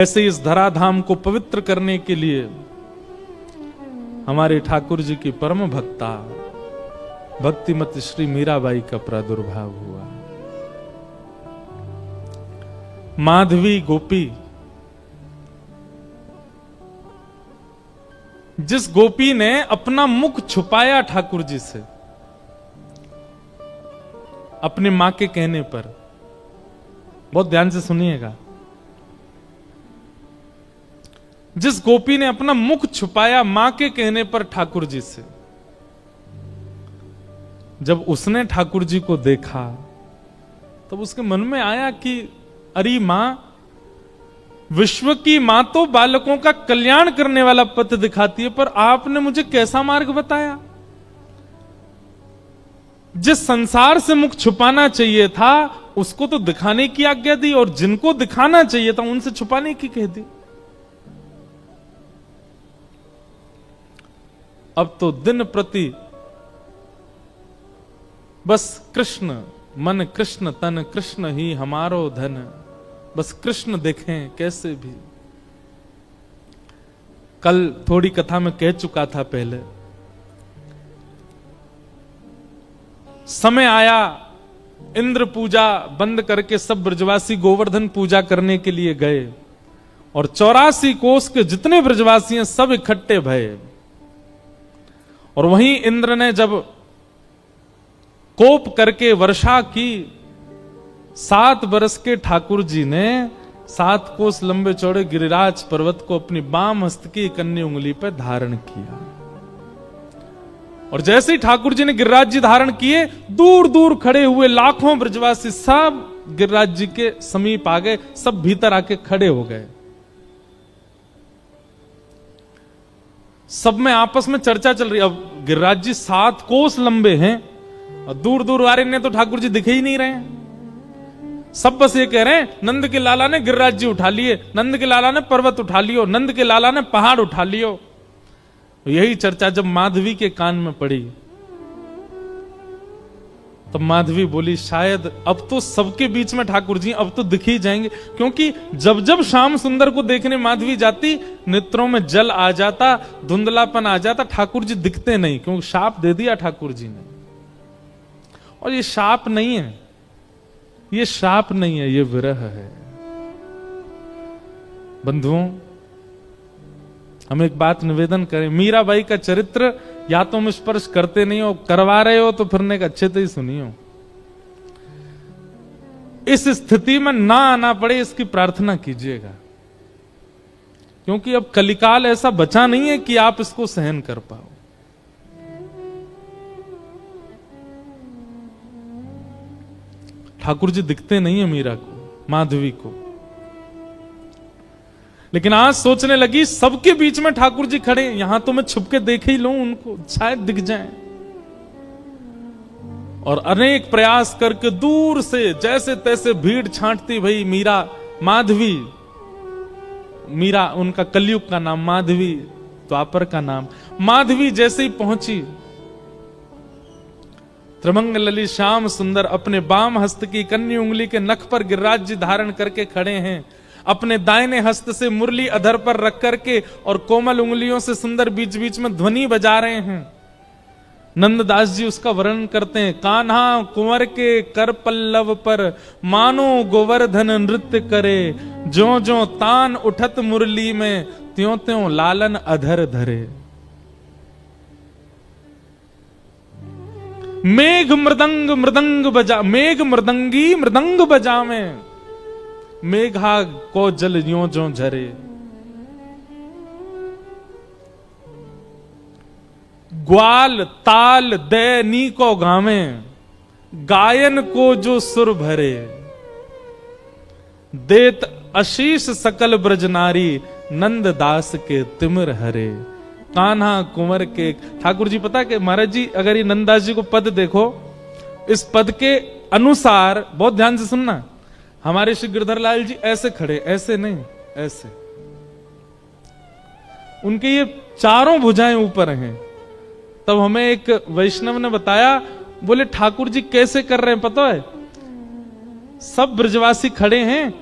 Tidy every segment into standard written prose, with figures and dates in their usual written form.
ऐसे इस धराधाम को पवित्र करने के लिए हमारे ठाकुर जी की परम भक्ता भक्तिमत श्री मीराबाई का प्रादुर्भाव हुआ। माधवी गोपी, जिस गोपी ने अपना मुख छुपाया ठाकुर जी से अपनी मां के कहने पर, बहुत ध्यान से सुनिएगा, जिस गोपी ने अपना मुख छुपाया मां के कहने पर ठाकुर जी से, जब उसने ठाकुर जी को देखा तब उसके मन में आया कि अरे मां, विश्व की मां तो बालकों का कल्याण करने वाला पथ दिखाती है, पर आपने मुझे कैसा मार्ग बताया? जिस संसार से मुख छुपाना चाहिए था उसको तो दिखाने की आज्ञा दी, और जिनको दिखाना चाहिए था उनसे छुपाने की कह दी। अब तो दिन प्रति बस कृष्ण मन, कृष्ण तन, कृष्ण ही हमारो धन, बस कृष्ण देखें कैसे भी। कल थोड़ी कथा में कह चुका था पहले, समय आया इंद्र पूजा बंद करके सब ब्रजवासी गोवर्धन पूजा करने के लिए गए, और 84 कोस के जितने ब्रजवासी हैं सब इकट्ठे भये। और वहीं इंद्र ने जब कोप करके वर्षा की, 7 बरस के ठाकुर जी ने 7 कोस लंबे चौड़े गिरिराज पर्वत को अपनी बाम हस्त की कन्नी उंगली पर धारण किया। और जैसे ही ठाकुर जी ने गिरिराज जी धारण किए, दूर दूर खड़े हुए लाखों ब्रजवासी सब गिरिराज जी के समीप आ गए, सब भीतर आके खड़े हो गए। सब में आपस में चर्चा चल रही। अब गिरिराज जी 7 कोस लंबे हैं और दूर दूर वाले ने तो ठाकुर जी दिखे ही नहीं रहे हैं। सब बस ये कह रहे हैं, नंद के लाला ने गिरिराज जी उठा लिए, नंद के लाला ने पर्वत उठा लियो, नंद के लाला ने पहाड़ उठा लियो। यही चर्चा जब माधवी के कान में पड़ी तब माधवी बोली, शायद अब तो सबके बीच में ठाकुर जी अब तो दिख ही जाएंगे, क्योंकि जब जब श्याम सुंदर को देखने माधवी जाती, नेत्रों में जल आ जाता, धुंधलापन आ जाता, ठाकुर जी दिखते नहीं, क्योंकि शाप दे दिया ठाकुर जी ने। और ये शाप नहीं है, ये शाप नहीं है, ये विरह है। बंधुओं, हम एक बात निवेदन करें, मीराबाई का चरित्र या तो हम स्पर्श करते नहीं हो, करवा रहे हो तो फिरने का अच्छे से ही सुनियो। इस स्थिति में ना आना पड़े इसकी प्रार्थना कीजिएगा, क्योंकि अब कलिकाल ऐसा बचा नहीं है कि आप इसको सहन कर पाओ। ठाकुर जी दिखते नहीं है मीरा को, माधवी को, लेकिन आज सोचने लगी सबके बीच में ठाकुर जी खड़े, यहां तो मैं छुप के देख ही लूं उनको, शायद दिख जाएं। और अनेक प्रयास करके दूर से जैसे तैसे भीड़ छांटती भई मीरा, माधवी, मीरा उनका कलयुग का नाम, माधवी द्वापर का नाम। माधवी जैसे ही पहुंची, त्रिभंग ललित श्याम सुंदर अपने बाम हस्त की कन्नी उंगली के नख पर गिरिराज जी धारण करके खड़े हैं, अपने दाहिने हस्त से मुरली अधर पर रख करके और कोमल उंगलियों से सुंदर बीच बीच में ध्वनि बजा रहे हैं। नंददास जी उसका वर्णन करते हैं, कान्हा कुंवर के कर पल्लव पर मानो गोवर्धन नृत्य करे, ज्यों ज्यों तान उठत मुरली में त्यों त्यों लालन अधर धरे। मेघ मृदंग मृदंग बजा, मेघ मृदंगी मृदंग बजा में, मेघा को जल यों जो झरे। ग्वाल ताल दे नी को गावे, गायन को जो सुर भरे। देत आशीष सकल ब्रज नारी, नंद दास के तिमिर हरे। कान्हा कुंवर के, ठाकुर जी पता कि महाराज जी, अगर ये नंददास जी को पद देखो, इस पद के अनुसार, बहुत ध्यान से सुनना, हमारे श्री गिरधर लाल जी ऐसे खड़े, ऐसे नहीं, ऐसे, उनके ये चारों भुजाएं ऊपर हैं। तब हमें एक वैष्णव ने बताया, बोले ठाकुर जी कैसे कर रहे हैं पता है? सब ब्रजवासी खड़े हैं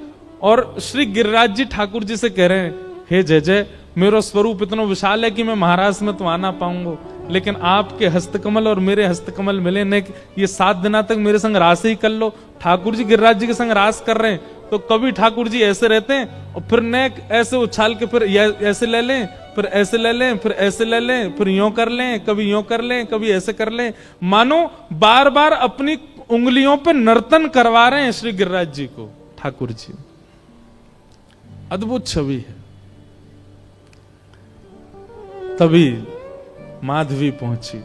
और श्री गिरिराज जी ठाकुर जी से कह रहे हैं, हे जय जय, मेरा स्वरूप इतना विशाल है कि मैं महाराज में तो आ ना पाऊंगा, लेकिन आपके हस्तकमल और मेरे हस्तकमल मिले ने, ये 7 दिना तक मेरे संग रास ही कर लो। ठाकुर जी गिरिराज जी के संग रास कर रहे हैं, तो कभी ठाकुर जी ऐसे रहते हैं और फिर नेक ऐसे उछाल के फिर ऐसे ले लें, फिर ऐसे ले लें, फिर ऐसे ले लें, फिर यूं कर लें, कभी यूं कर लें, कभी ऐसे कर लें, मानो बार बार अपनी उंगलियों पर नर्तन करवा रहे हैं श्री गिरिराज जी को ठाकुर जी। अद्भुत छवि है। तभी माधवी पहुंची।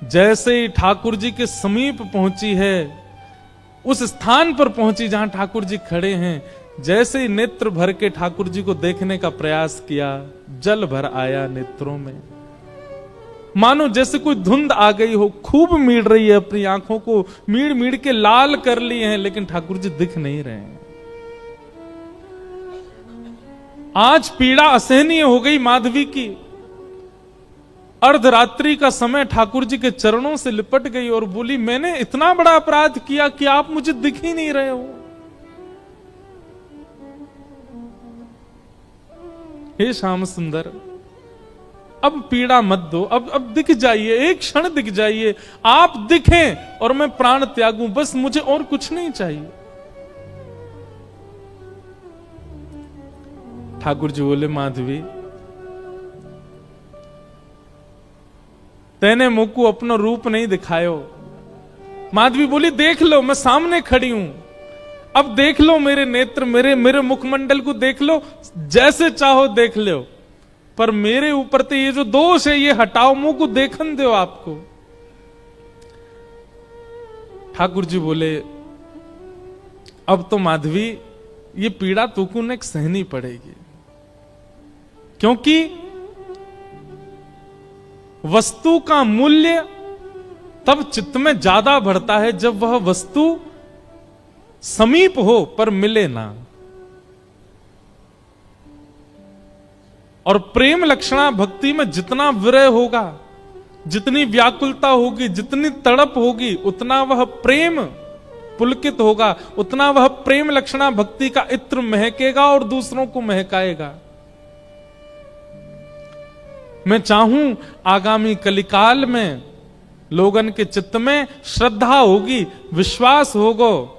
जैसे ही ठाकुर जी के समीप पहुंची है, उस स्थान पर पहुंची जहां ठाकुर जी खड़े हैं, जैसे ही नेत्र भर के ठाकुर जी को देखने का प्रयास किया, जल भर आया नेत्रों में। मानो जैसे कोई धुंध आ गई हो, खूब मीड़ रही है, अपनी आंखों को मीड़ मीड़ के लाल कर लिए हैं, लेकिन ठाकुर जी दिख नहीं रहे हैं। आज पीड़ा असहनीय हो गई माधवी की। अर्धरात्रि का समय ठाकुर जी के चरणों से लिपट गई और बोली, मैंने इतना बड़ा अपराध किया कि आप मुझे दिख ही नहीं रहे हो। हे श्याम सुंदर, अब पीड़ा मत दो, अब दिख जाइए, एक क्षण दिख जाइए, आप दिखें और मैं प्राण त्यागूं, बस मुझे और कुछ नहीं चाहिए। ठाकुर जी बोले, माधवी तेने मुझको अपना रूप नहीं दिखायो। माधवी बोली, देख लो, मैं सामने खड़ी हूं, अब देख लो मेरे नेत्र, मेरे मुखमंडल को देख लो, जैसे चाहो देख लो, पर मेरे ऊपर तो ये जो दोष है ये हटाओ, मुंह को देखन दो आपको। ठाकुर जी बोले, अब तो माधवी ये पीड़ा तुमको ने सहनी पड़ेगी, क्योंकि वस्तु का मूल्य तब चित्त में ज्यादा बढ़ता है जब वह वस्तु समीप हो पर मिले ना। और प्रेम लक्षणा भक्ति में जितना विरह होगा, जितनी व्याकुलता होगी, जितनी तड़प होगी, उतना वह प्रेम पुलकित होगा, उतना वह प्रेम लक्षणा भक्ति का इत्र महकेगा और दूसरों को महकाएगा। मैं चाहूं आगामी कलिकाल में लोगन के चित्त में श्रद्धा होगी, विश्वास होगो,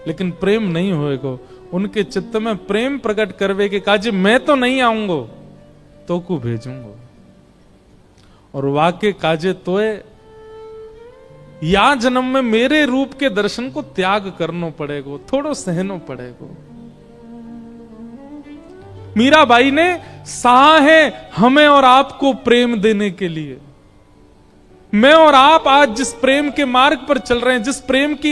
लेकिन प्रेम नहीं होएगो। उनके चित्त में प्रेम प्रकट करवे के काजे मैं तो नहीं आऊंगो, तो को भेजूंगो, और वाके काजे तोए या जन्म में मेरे रूप के दर्शन को त्याग करना पड़ेगो, थोड़ो सहनो पड़ेगो। मीराबाई ने सहा है हमें और आपको प्रेम देने के लिए। मैं और आप आज जिस प्रेम के मार्ग पर चल रहे हैं, जिस प्रेम की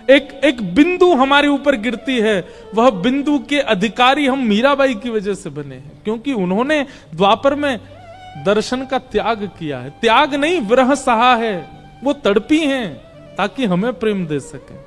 एक बिंदु हमारे ऊपर गिरती है, वह बिंदु के अधिकारी हम मीराबाई की वजह से बने हैं, क्योंकि उन्होंने द्वापर में दर्शन का त्याग किया है। त्याग नहीं, विरह सहा है, वो तड़पी हैं ताकि हमें प्रेम दे सके।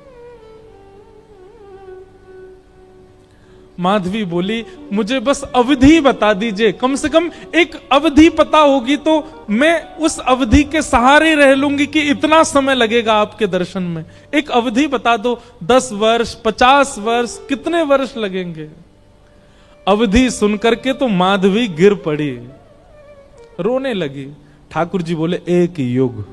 माधवी बोली, मुझे बस अवधि बता दीजिए, कम से कम एक अवधि पता होगी तो मैं उस अवधि के सहारे रह लूंगी कि इतना समय लगेगा आपके दर्शन में। एक अवधि बता दो, 10 वर्ष, 50 वर्ष, कितने वर्ष लगेंगे। अवधि सुनकर के तो माधवी गिर पड़ी, रोने लगी। ठाकुर जी बोले, 1 युग।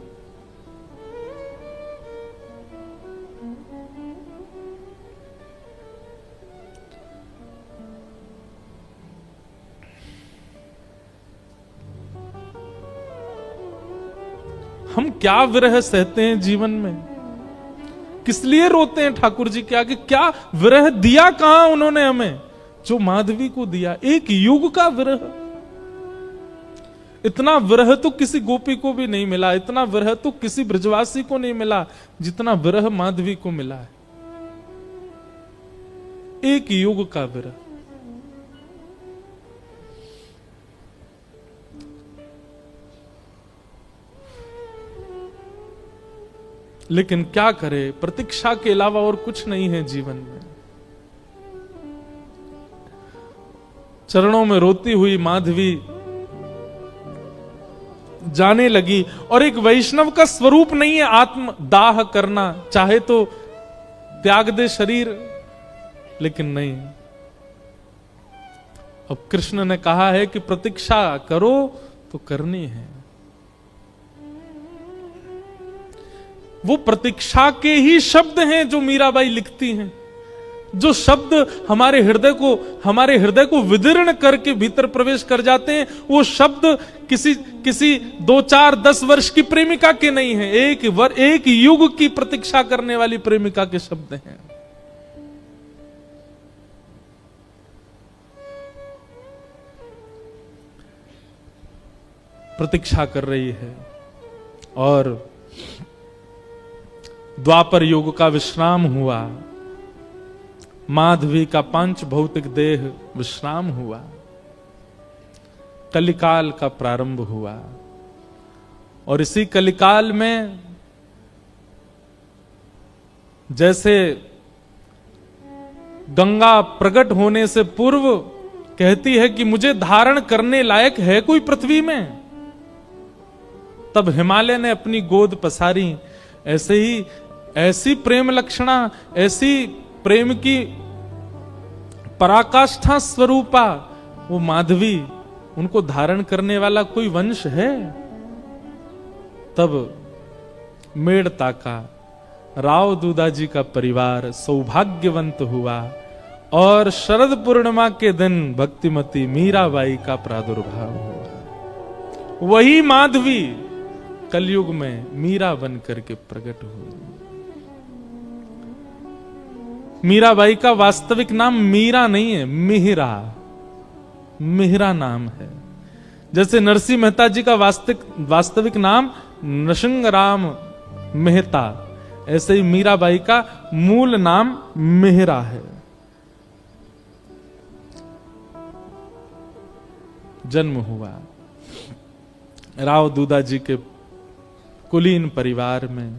हम क्या विरह सहते हैं जीवन में, किस लिए रोते हैं ठाकुर जी के आगे। क्या विरह दिया कहां उन्होंने हमें, जो माधवी को दिया। 1 युग का विरह। इतना विरह तो किसी गोपी को भी नहीं मिला, इतना विरह तो किसी ब्रजवासी को नहीं मिला जितना विरह माधवी को मिला है। 1 युग का विरह। लेकिन क्या करे, प्रतीक्षा के अलावा और कुछ नहीं है जीवन में। चरणों में रोती हुई माधवी जाने लगी। और एक वैष्णव का स्वरूप नहीं है आत्म दाह करना, चाहे तो त्याग दे शरीर, लेकिन नहीं। अब कृष्ण ने कहा है कि प्रतीक्षा करो तो करनी है। वो प्रतीक्षा के ही शब्द हैं जो मीराबाई लिखती हैं, जो शब्द हमारे हृदय को विदीर्ण करके भीतर प्रवेश कर जाते हैं। वो शब्द किसी 2, 4, 10 वर्ष की प्रेमिका के नहीं है, एक युग की प्रतीक्षा करने वाली प्रेमिका के शब्द हैं। प्रतीक्षा कर रही है और द्वापर युग का विश्राम हुआ, माधवी का पंच भौतिक देह विश्राम हुआ, कलिकाल का प्रारंभ हुआ। और इसी कलिकाल में जैसे गंगा प्रकट होने से पूर्व कहती है कि मुझे धारण करने लायक है कोई पृथ्वी में, तब हिमालय ने अपनी गोद पसारी। ऐसे ही ऐसी प्रेम लक्षणा, ऐसी प्रेम की पराकाष्ठा स्वरूपा वो माधवी, उनको धारण करने वाला कोई वंश है। तब मेड़ता का, राव दूदाजी का परिवार सौभाग्यवंत हुआ और शरद पूर्णिमा के दिन भक्तिमती मीराबाई का प्रादुर्भाव हुआ। वही माधवी कलयुग में मीरा बन करके प्रकट हुई। मीराबाई का वास्तविक नाम मीरा नहीं है, मिहिरा नाम है। जैसे नरसिंह मेहता जी का वास्तविक नाम नृसिंहराम मेहता, ऐसे ही मीराबाई का मूल नाम मिहिरा है। जन्म हुआ राव दूदाजी के कुलीन परिवार में।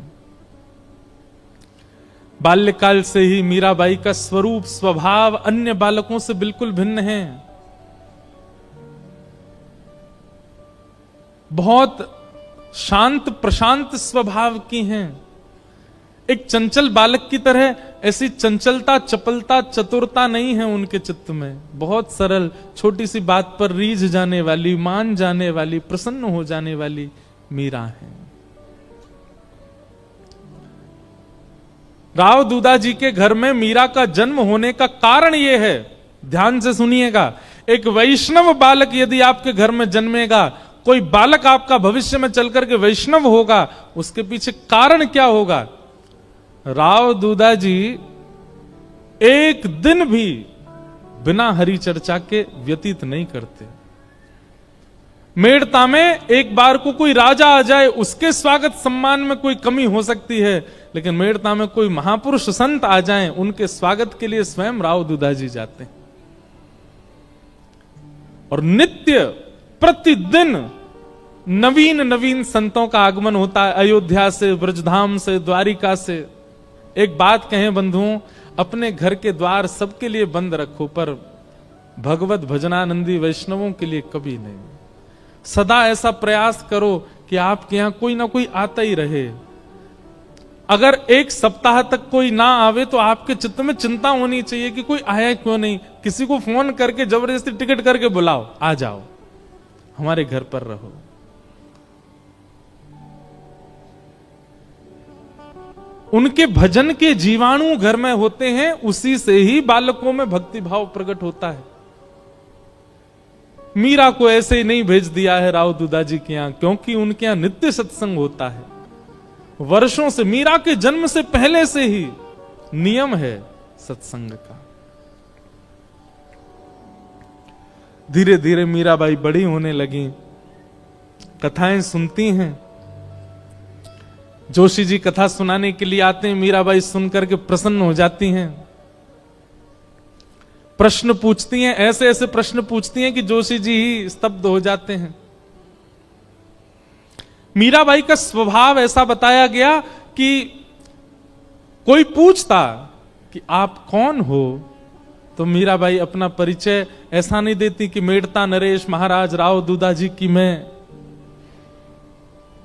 बाल्यकाल से ही मीराबाई का स्वरूप स्वभाव अन्य बालकों से बिल्कुल भिन्न है। बहुत शांत प्रशांत स्वभाव की हैं। एक चंचल बालक की तरह ऐसी चंचलता, चपलता, चतुरता नहीं है उनके चित्त में। बहुत सरल, छोटी सी बात पर रीझ जाने वाली, मान जाने वाली, प्रसन्न हो जाने वाली मीरा है। राव दूदाजी के घर में मीरा का जन्म होने का कारण यह है, ध्यान से सुनिएगा। एक वैष्णव बालक यदि आपके घर में जन्मेगा, कोई बालक आपका भविष्य में चलकर के वैष्णव होगा, उसके पीछे कारण क्या होगा? राव दूदाजी एक दिन भी बिना हरि चर्चा के व्यतीत नहीं करते। मेड़ता में एक बार को कोई राजा आ जाए, उसके स्वागत सम्मान में कोई कमी हो सकती है, लेकिन मेड़ता में कोई महापुरुष संत आ जाएं, उनके स्वागत के लिए स्वयं राव दूदाजी जाते हैं। और नित्य प्रतिदिन नवीन नवीन संतों का आगमन होता है, अयोध्या से, ब्रजधाम से, द्वारिका से। एक बात कहें बंधुओं, अपने घर के द्वार सबके लिए बंद रखो, पर भगवत भजनानंदी वैष्णवों के लिए कभी नहीं। सदा ऐसा प्रयास करो कि आपके यहां कोई ना कोई आता ही रहे। अगर एक सप्ताह तक कोई ना आवे तो आपके चित्त में चिंता होनी चाहिए कि कोई आया क्यों नहीं। किसी को फोन करके जबरदस्ती टिकट करके बुलाओ, आ जाओ, हमारे घर पर रहो। उनके भजन के जीवाणु घर में होते हैं, उसी से ही बालकों में भक्ति भाव प्रकट होता है। मीरा को ऐसे ही नहीं भेज दिया है राव दूदाजी के यहां, क्योंकि उनके यहां नित्य सत्संग होता है। वर्षों से, मीरा के जन्म से पहले से ही नियम है सत्संग का। धीरे धीरे मीराबाई बड़ी होने लगी, कथाएं सुनती हैं। जोशी जी कथा सुनाने के लिए आते हैं, मीराबाई सुनकर के प्रसन्न हो जाती हैं। प्रश्न पूछती हैं, ऐसे ऐसे प्रश्न पूछती हैं कि जोशी जी ही स्तब्ध हो जाते हैं। मीराबाई का स्वभाव ऐसा बताया गया कि कोई पूछता कि आप कौन हो, तो मीराबाई अपना परिचय ऐसा नहीं देती कि मेड़ता नरेश महाराज राव दूदाजी की मैं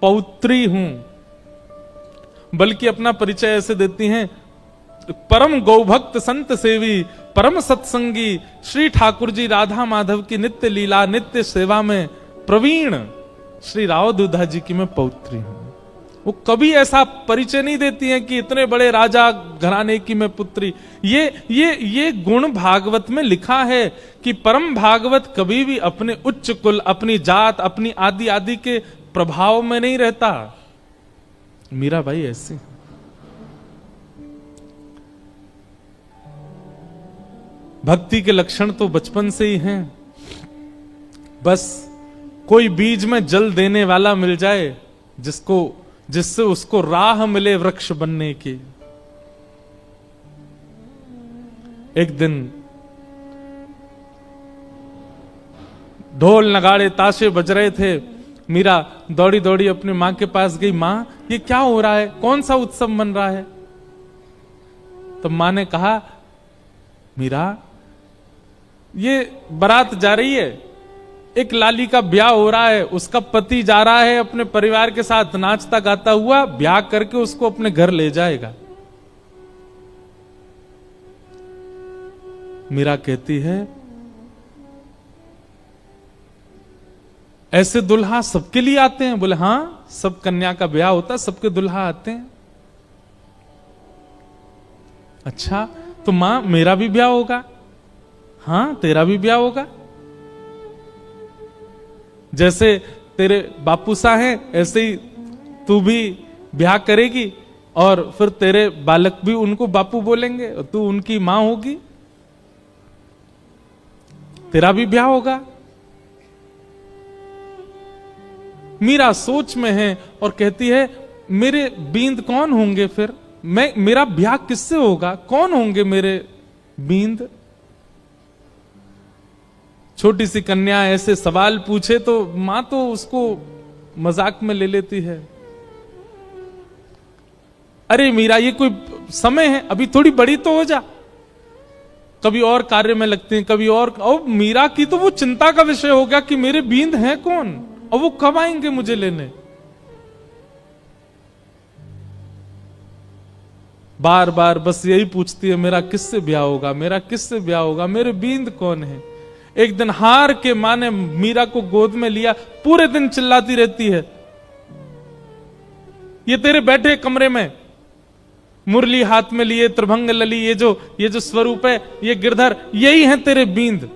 पौत्री हूं, बल्कि अपना परिचय ऐसे देती हैं, परम गौभक्त संत सेवी परम सत्संगी श्री ठाकुर जी राधा माधव की नित्य लीला नित्य सेवा में प्रवीण श्री राव दूधा जी की मैं पौत्री हूं। वो कभी ऐसा परिचय नहीं देती हैं कि इतने बड़े राजा घराने की मैं पुत्री। ये गुण भागवत में लिखा है कि परम भागवत कभी भी अपने उच्च कुल, अपनी जात, अपनी आदि आदि के प्रभाव में नहीं रहता। मीराबाई ऐसी भक्ति के लक्षण तो बचपन से ही हैं। बस कोई बीज में जल देने वाला मिल जाए जिससे उसको राह मिले वृक्ष बनने की। एक दिन ढोल नगाड़े ताशे बज रहे थे। मीरा दौड़ी दौड़ी अपनी मां के पास गई। मां, ये क्या हो रहा है? कौन सा उत्सव मन रहा है? तो मां ने कहा, मीरा, ये बारात जा रही है, एक लाली का ब्याह हो रहा है, उसका पति जा रहा है अपने परिवार के साथ नाचता गाता हुआ, ब्याह करके उसको अपने घर ले जाएगा। मीरा कहती है, ऐसे दुल्हा सबके लिए आते हैं? बोले हां, सब कन्या का ब्याह होता है, सबके दुल्हा आते हैं। अच्छा, तो मां मेरा भी ब्याह होगा? हां, तेरा भी ब्याह होगा। जैसे तेरे बापू सा हैं ऐसे ही तू भी ब्याह करेगी और फिर तेरे बालक भी उनको बापू बोलेंगे और तू उनकी मां होगी, तेरा भी ब्याह होगा। मीरा सोच में है और कहती है, मेरे बींद कौन होंगे फिर? मेरा ब्याह किससे होगा? कौन होंगे मेरे बींद? छोटी सी कन्या ऐसे सवाल पूछे तो मां तो उसको मजाक में ले लेती है। अरे मीरा, ये कोई समय है, अभी थोड़ी बड़ी तो हो जा। कभी और कार्य में लगते हैं, कभी और मीरा की तो वो चिंता का विषय हो गया कि मेरे बींद हैं कौन और वो कब आएंगे मुझे लेने। बार बार बस यही पूछती है, मेरा किससे ब्याह होगा, मेरा किससे ब्याह होगा, मेरे बींद कौन है। एक दिन हार के मां ने मीरा को गोद में लिया, पूरे दिन चिल्लाती रहती है, ये तेरे बैठे कमरे में मुरली हाथ में लिए त्रिभंग लली, ये जो स्वरूप है, ये गिरधर, यही है तेरे बींद।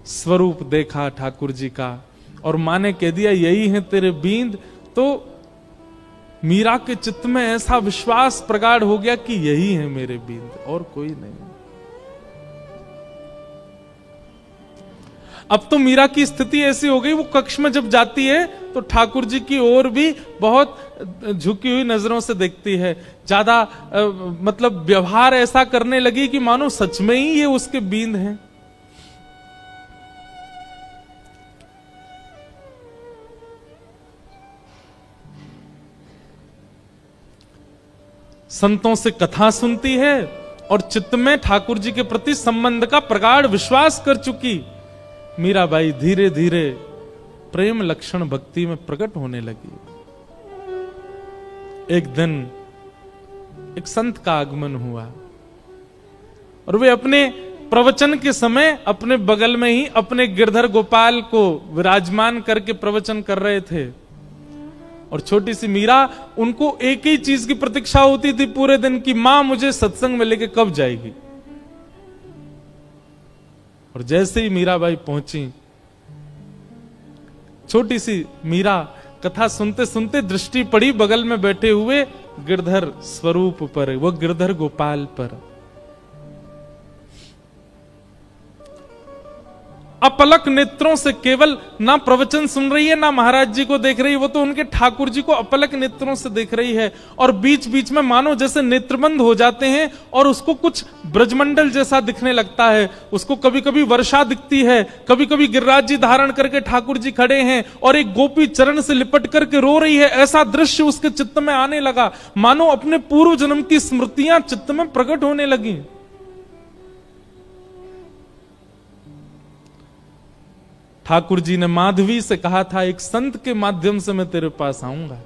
स्वरूप देखा ठाकुर जी का और मां ने कह दिया यही है तेरे बींद। तो मीरा के चित्त में ऐसा विश्वास प्रगाढ़ हो गया कि यही है मेरे बींद और कोई नहीं। अब तो मीरा की स्थिति ऐसी हो गई, वो कक्ष में जब जाती है तो ठाकुर जी की ओर भी बहुत झुकी हुई नजरों से देखती है। ज्यादा मतलब व्यवहार ऐसा करने लगी कि मानो सच में ही ये उसके बींद हैं। संतों से कथा सुनती है और चित्त में ठाकुर जी के प्रति संबंध का प्रगाढ़ विश्वास कर चुकी मीराबाई धीरे धीरे प्रेम लक्षण भक्ति में प्रकट होने लगी। एक दिन एक संत का आगमन हुआ और वे अपने प्रवचन के समय अपने बगल में ही अपने गिरधर गोपाल को विराजमान करके प्रवचन कर रहे थे और छोटी सी मीरा, उनको एक ही चीज की प्रतीक्षा होती थी पूरे दिन की, मां मुझे सत्संग में लेके कब जाएगी। और जैसे ही मीराबाई पहुंची, छोटी सी मीरा कथा सुनते सुनते दृष्टि पड़ी बगल में बैठे हुए गिरधर स्वरूप पर, वो गिरधर गोपाल पर। अपलक नेत्रों से केवल ना प्रवचन सुन रही है ना महाराज जी को देख रही है, वो तो उनके ठाकुर जी को अपलक नेत्रों से देख रही है। और बीच बीच में मानो जैसे नेत्रबंद हो जाते हैं और उसको कुछ ब्रजमंडल जैसा दिखने लगता है। उसको कभी कभी वर्षा दिखती है, कभी कभी गिरिराज जी धारण करके ठाकुर जी खड़े हैं और एक गोपी चरण से लिपट करके रो रही है। ऐसा दृश्य उसके चित्त में आने लगा, मानो अपने पूर्व जन्म की स्मृतियां चित्त में प्रकट होने लगी। ठाकुर जी ने माधवी से कहा था, एक संत के माध्यम से मैं तेरे पास आऊंगा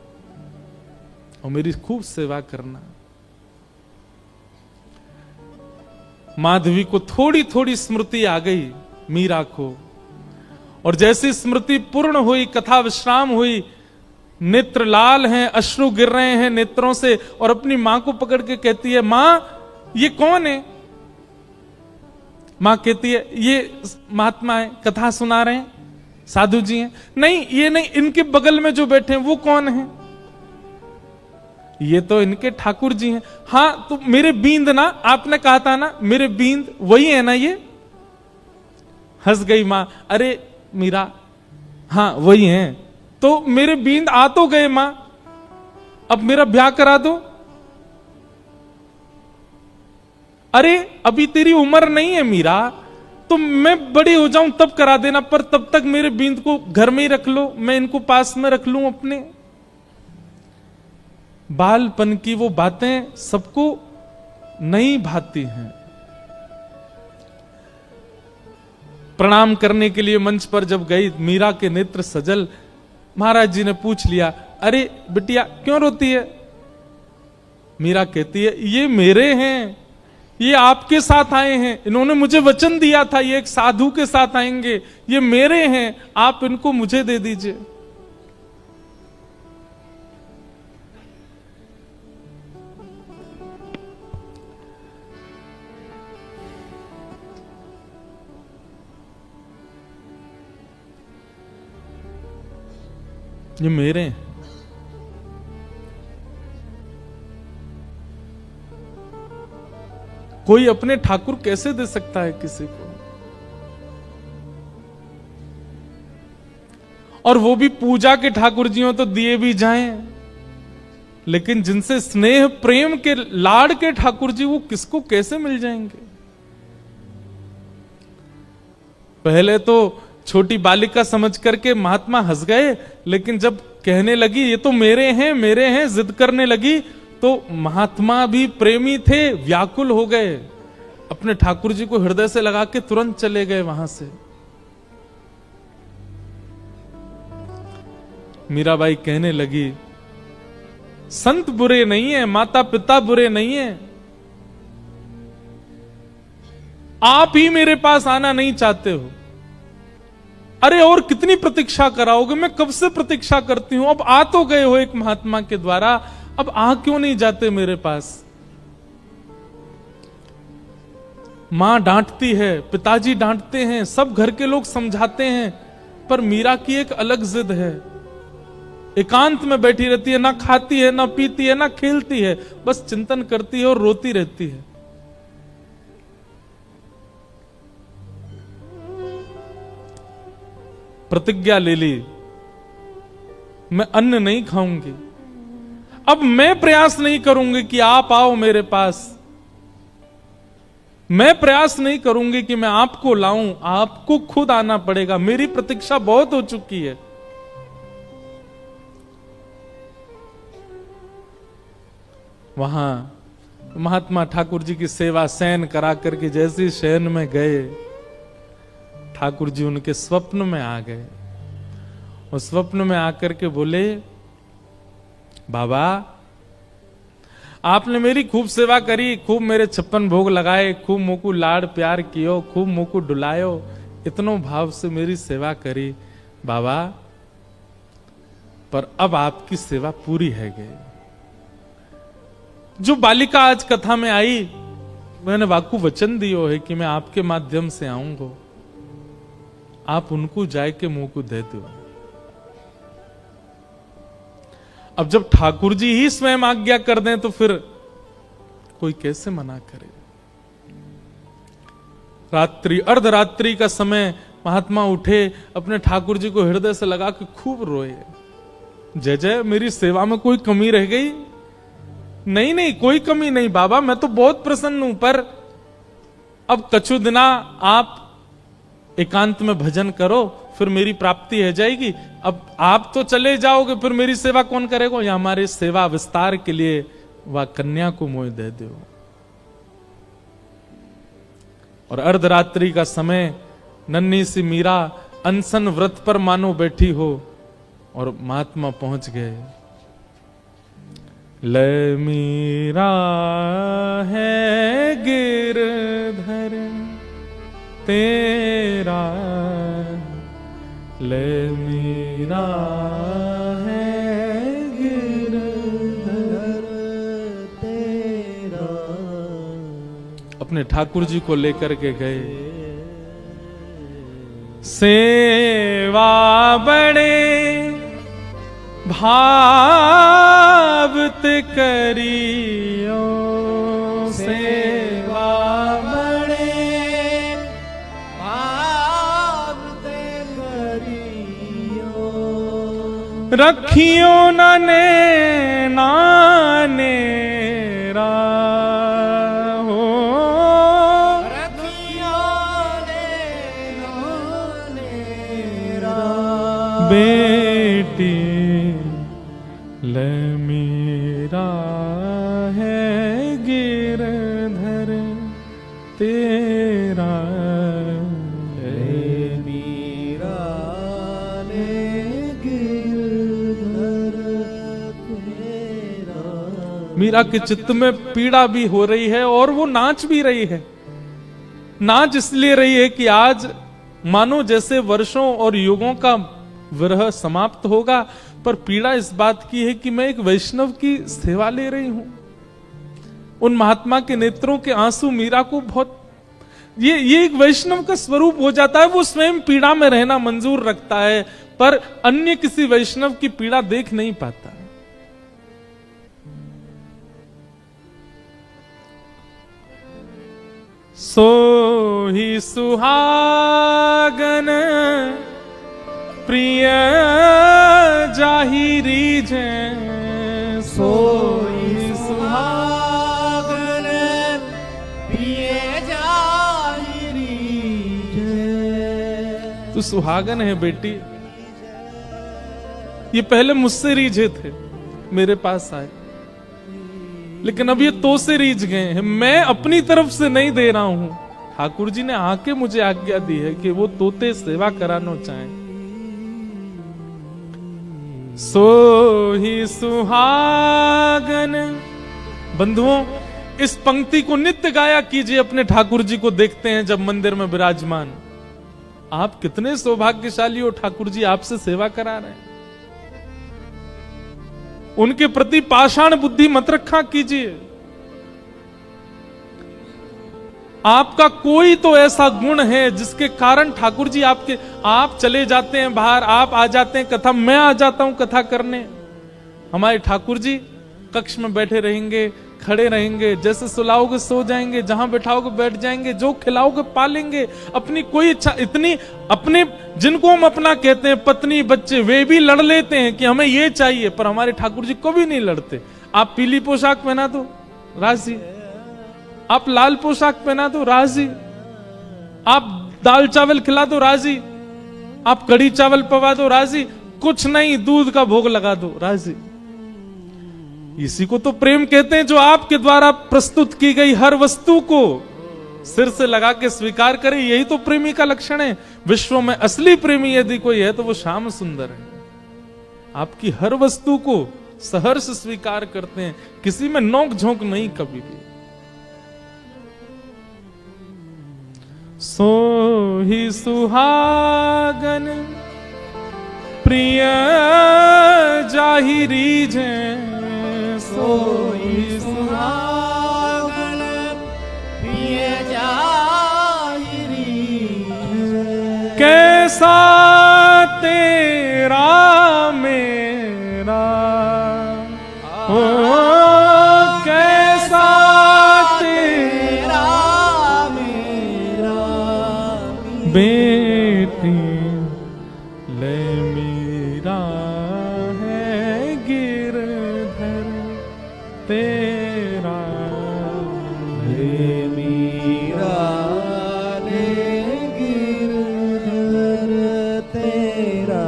और मेरी खूब सेवा करना। माधवी को थोड़ी थोड़ी स्मृति आ गई, मीरा को, और जैसी स्मृति पूर्ण हुई, कथा विश्राम हुई, नेत्र लाल हैं, अश्रु गिर रहे हैं नेत्रों से, और अपनी मां को पकड़ के कहती है, मां ये कौन है? मां कहती है, ये महात्मा है, कथा सुना रहे हैं, साधु जी हैं। नहीं, ये नहीं, इनके बगल में जो बैठे हैं वो कौन है? ये तो इनके ठाकुर जी हैं। हाँ, तो मेरे बींद ना, आपने कहा था ना मेरे बींद, वही है ना ये? हंस गई मां, अरे मीरा, हाँ वही हैं। तो मेरे बींद आ तो गए मां, अब मेरा ब्याह करा दो। अरे अभी तेरी उम्र नहीं है मीरा, तो मैं बड़ी हो जाऊं तब करा देना, पर तब तक मेरे बींद को घर में ही रख लो, मैं इनको पास में रख लूं अपने। बालपन की वो बातें सबको नहीं भाती हैं। प्रणाम करने के लिए मंच पर जब गई, मीरा के नेत्र सजल। महाराज जी ने पूछ लिया, अरे बिटिया क्यों रोती है? मीरा कहती है, ये मेरे हैं, ये आपके साथ आए हैं, इन्होंने मुझे वचन दिया था ये एक साधु के साथ आएंगे, ये मेरे हैं, आप इनको मुझे दे दीजिए। ये मेरे हैं। कोई अपने ठाकुर कैसे दे सकता है किसी को? और वो भी पूजा के ठाकुर जी हो तो दिए भी जाएं, लेकिन जिनसे स्नेह प्रेम के लाड़ के ठाकुर जी, वो किसको कैसे मिल जाएंगे? पहले तो छोटी बालिका समझ करके महात्मा हंस गए, लेकिन जब कहने लगी ये तो मेरे हैं जिद करने लगी, तो महात्मा भी प्रेमी थे, व्याकुल हो गए, अपने ठाकुर जी को हृदय से लगा के तुरंत चले गए वहां से। मीराबाई कहने लगी, संत बुरे नहीं है, माता पिता बुरे नहीं है, आप ही मेरे पास आना नहीं चाहते हो। अरे और कितनी प्रतीक्षा कराओगे? मैं कब से प्रतीक्षा करती हूं, अब आ तो गए हो एक महात्मा के द्वारा, अब आ क्यों नहीं जाते मेरे पास? मां डांटती है, पिताजी डांटते हैं, सब घर के लोग समझाते हैं, पर मीरा की एक अलग जिद है। एकांत में बैठी रहती है, ना खाती है, ना पीती है, ना खेलती है, बस चिंतन करती है और रोती रहती है। प्रतिज्ञा ले ली, मैं अन्न नहीं खाऊंगी, अब मैं प्रयास नहीं करूंगी कि आप आओ मेरे पास, मैं प्रयास नहीं करूंगी कि मैं आपको लाऊं, आपको खुद आना पड़ेगा, मेरी प्रतीक्षा बहुत हो चुकी है। वहां महात्मा ठाकुर जी की सेवा शयन करा करके जैसे शयन में गए, ठाकुर जी उनके स्वप्न में आ गए। और स्वप्न में आकर के बोले, बाबा आपने मेरी खूब सेवा करी, खूब मेरे 56 भोग लगाए, खूब मुझको लाड़ प्यार कियो, खूब मुझको डुलायो, इतनो भाव से मेरी सेवा करी बाबा, पर अब आपकी सेवा पूरी है गई। जो बालिका आज कथा में आई, मैंने वाकू वचन दियो है कि मैं आपके माध्यम से आऊंगा, आप उनको जाए के मुंह को दे दो। अब जब ठाकुर जी ही स्वयं आज्ञा कर दें तो फिर कोई कैसे मना करे? रात्रि, अर्धरात्रि का समय, महात्मा उठे, अपने ठाकुर जी को हृदय से लगा के खूब रोए, जय जय, मेरी सेवा में कोई कमी रह गई? नहीं नहीं, कोई कमी नहीं बाबा, मैं तो बहुत प्रसन्न हूं, पर अब कछु दिना आप एकांत में भजन करो, फिर मेरी प्राप्ति है जाएगी। अब आप तो चले जाओगे, फिर मेरी सेवा कौन करेगा? या हमारे सेवा विस्तार के लिए वह कन्या को मोह दे दो। और अर्धरात्रि का समय, नन्ही सी मीरा अनशन व्रत पर मानो बैठी हो और महात्मा पहुंच गए। ले मीरा है गिरधर तेरा, ले मीरा है गिरधर तेरा। अपने ठाकुर जी को लेकर के गए। सेवा बड़े भावत करियो, सेवा बड़े भावत करियो, रखियो नने नानेरा हो, रखियो ने नानेरा। बेटी ले मीरा है गिरधर तेरा, ले मीरा ने गिरधर तेरा। मीरा के चित्त में पीड़ा भी हो रही है और वो नाच भी रही है। नाच इसलिए रही है कि आज मानो जैसे वर्षों और युगों का विरह समाप्त होगा, पर पीड़ा इस बात की है कि मैं एक वैष्णव की सेवा ले रही हूं। उन महात्मा के नेत्रों के आंसू मीरा को बहुत, ये एक वैष्णव का स्वरूप हो जाता है। वो स्वयं पीड़ा में रहना मंजूर रखता है, पर अन्य किसी वैष्णव की पीड़ा देख नहीं पाता। सो ही सुहागन प्रिय जाहिरी जे, सोई सुहागन प्रिय जाहिरी जे। तू सुहागन है बेटी। ये पहले मुझसे रीझे थे, मेरे पास आए, लेकिन अब ये तो से रीझ गए हैं। मैं अपनी तरफ से नहीं दे रहा हूं, ठाकुर जी ने आके मुझे आज्ञा दी है कि वो तोते सेवा कराना चाहें। सो ही सुहागन। बंधुओं, इस पंक्ति को नित्य गाया कीजिए। अपने ठाकुर जी को देखते हैं जब मंदिर में विराजमान, आप कितने सौभाग्यशाली हो, ठाकुर जी आपसे सेवा करा रहे हैं। उनके प्रति पाषाण बुद्धि मत रखा कीजिए। आपका कोई तो ऐसा गुण है जिसके कारण ठाकुर जी आप चले जाते हैं बाहर, आप आ जाते हैं कथा, मैं आ जाता हूं कथा करने। हमारे ठाकुर जी कक्ष में बैठे रहेंगे, खड़े रहेंगे, जैसे सुलाओगे सो जाएंगे, जहां बैठाओगे बैठ जाएंगे, जो खिलाओगे पालेंगे। अपनी कोई इच्छा इतनी, अपने जिनको हम अपना कहते हैं पत्नी बच्चे, वे भी लड़ लेते हैं कि हमें ये चाहिए, पर हमारे ठाकुर जी कभी नहीं लड़ते। आप पीली पोशाक पहना दो राजी, आप लाल पोशाक पहना दो राजी, आप दाल चावल खिला दो राजी, आप कढ़ी चावल पवा दो राजी, कुछ नहीं दूध का भोग लगा दो राजी। इसी को तो प्रेम कहते हैं, जो आपके द्वारा प्रस्तुत की गई हर वस्तु को सिर से लगा के स्वीकार करे। यही तो प्रेमी का लक्षण है। विश्व में असली प्रेमी यदि कोई है तो वो श्याम सुंदर है। आपकी हर वस्तु को सहर्ष स्वीकार करते हैं, किसी में नोक झोंक नहीं कभी भी। सो ही सुहागन प्रिय जाहिरी जे, सोई सुहागन प्रिय जाहिरी जे। कैसा तेरा मेरा हो, कैसा तेरा मेरा बेटी ले मीरा है गिरधर तेरा, ले मीरा ले गिरधर तेरा।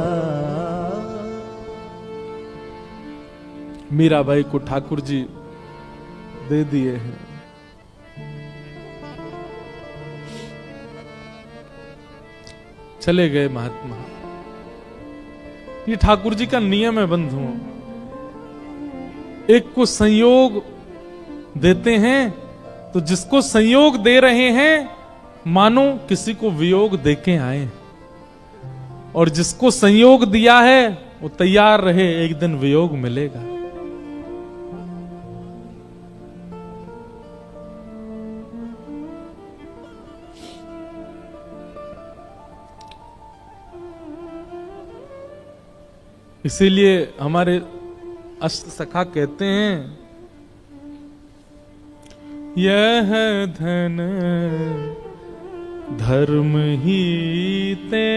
मीराबाई को ठाकुर जी दे दिए हैं। चले गए महात्मा। ये ठाकुर जी का नियम है बंधुओं, एक को संयोग देते हैं तो जिसको संयोग दे रहे हैं मानो किसी को वियोग देके आए, और जिसको संयोग दिया है वो तैयार रहे, एक दिन वियोग मिलेगा। इसीलिए हमारे अष्ट सखा कहते हैं, यह धन धर्म ही ते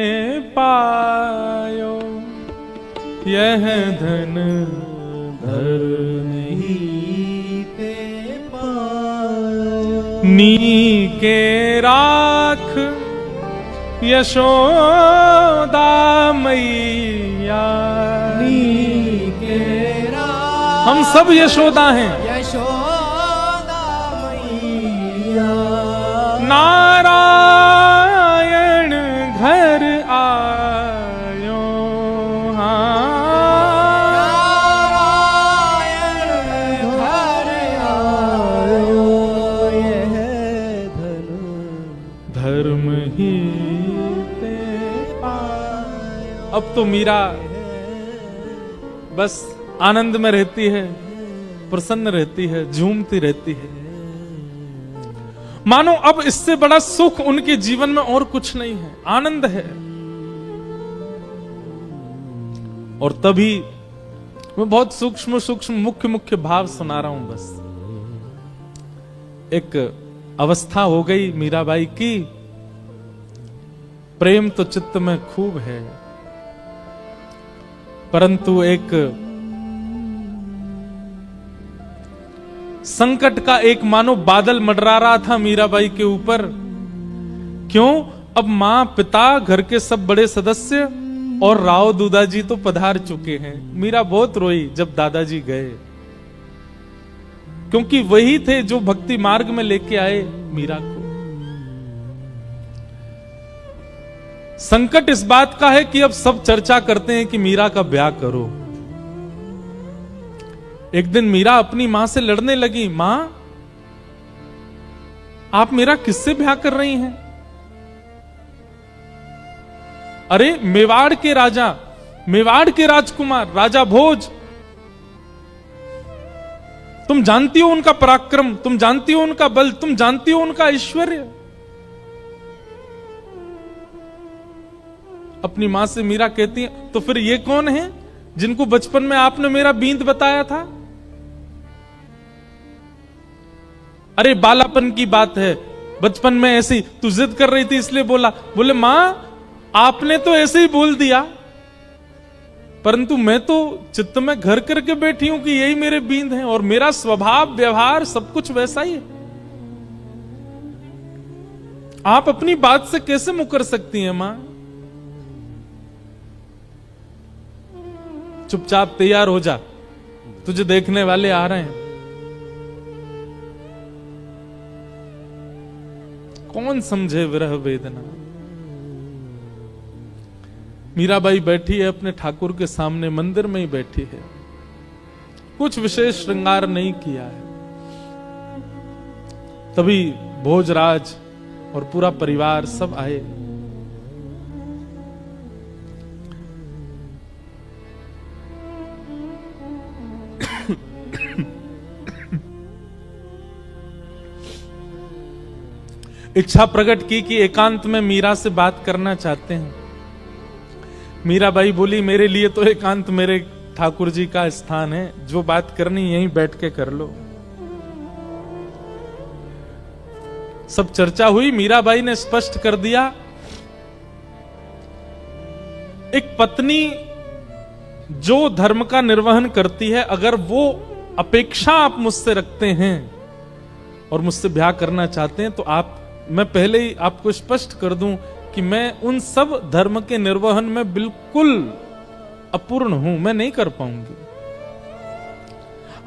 पायो, यह धन धर्म ही ते पायो, नी के राख यशोदा मैया, नी के राख, हम सब यशोदा हैं, यशोदा मैया, नारायण घर आयो, नारायण घर आयो, यह धन धर्म ही ते पायो। अब तो मीरा बस आनंद में रहती है, प्रसन्न रहती है, झूमती रहती है, मानो अब इससे बड़ा सुख उनके जीवन में और कुछ नहीं है, आनंद है। और तभी मैं बहुत सूक्ष्म सूक्ष्म मुख्य मुख्य भाव सुना रहा हूं। बस एक अवस्था हो गई मीराबाई की, प्रेम तो चित्त में खूब है, परंतु एक संकट का एक मानो बादल मंडरा रहा था मीराबाई के ऊपर। क्यों? अब मां, पिता, घर के सब बड़े सदस्य और राव दूदाजी तो पधार चुके हैं। मीरा बहुत रोई जब दादाजी गए, क्योंकि वही थे जो भक्ति मार्ग में लेके आए मीरा को। संकट इस बात का है कि अब सब चर्चा करते हैं कि मीरा का ब्याह करो। एक दिन मीरा अपनी मां से लड़ने लगी, मां आप मेरा किससे ब्याह कर रही हैं? अरे मेवाड़ के राजा, मेवाड़ के राजकुमार राजा भोज, तुम जानती हो उनका पराक्रम, तुम जानती हो उनका बल, तुम जानती हो उनका ऐश्वर्य। अपनी मां से मीरा कहती है, तो फिर ये कौन है जिनको बचपन में आपने मेरा बींद बताया था? अरे बालापन की बात है, बचपन में ऐसी तू जिद कर रही थी इसलिए बोला। बोले मां आपने तो ऐसे ही बोल दिया, परंतु मैं तो चित्त में घर करके बैठी हूं कि यही मेरे बींद हैं, और मेरा स्वभाव व्यवहार सब कुछ वैसा ही है। आप अपनी बात से कैसे मुकर सकती हैं मां? चुपचाप तैयार हो जा, तुझे देखने वाले आ रहे हैं। कौन समझे विरह वेदना। मीराबाई बैठी है अपने ठाकुर के सामने, मंदिर में ही बैठी है, कुछ विशेष श्रृंगार नहीं किया है। तभी भोजराज और पूरा परिवार सब आए। इच्छा प्रकट की कि एकांत में मीरा से बात करना चाहते हैं। मीराबाई बोली, मेरे लिए तो एकांत मेरे ठाकुर जी का स्थान है, जो बात करनी यहीं बैठ के कर लो। सब चर्चा हुई, मीराबाई ने स्पष्ट कर दिया, एक पत्नी जो धर्म का निर्वहन करती है, अगर वो अपेक्षा आप मुझसे रखते हैं और मुझसे ब्याह करना चाहते हैं, तो मैं पहले ही आपको स्पष्ट कर दूं कि मैं उन सब धर्म के निर्वहन में बिल्कुल अपूर्ण हूं, मैं नहीं कर पाऊंगी।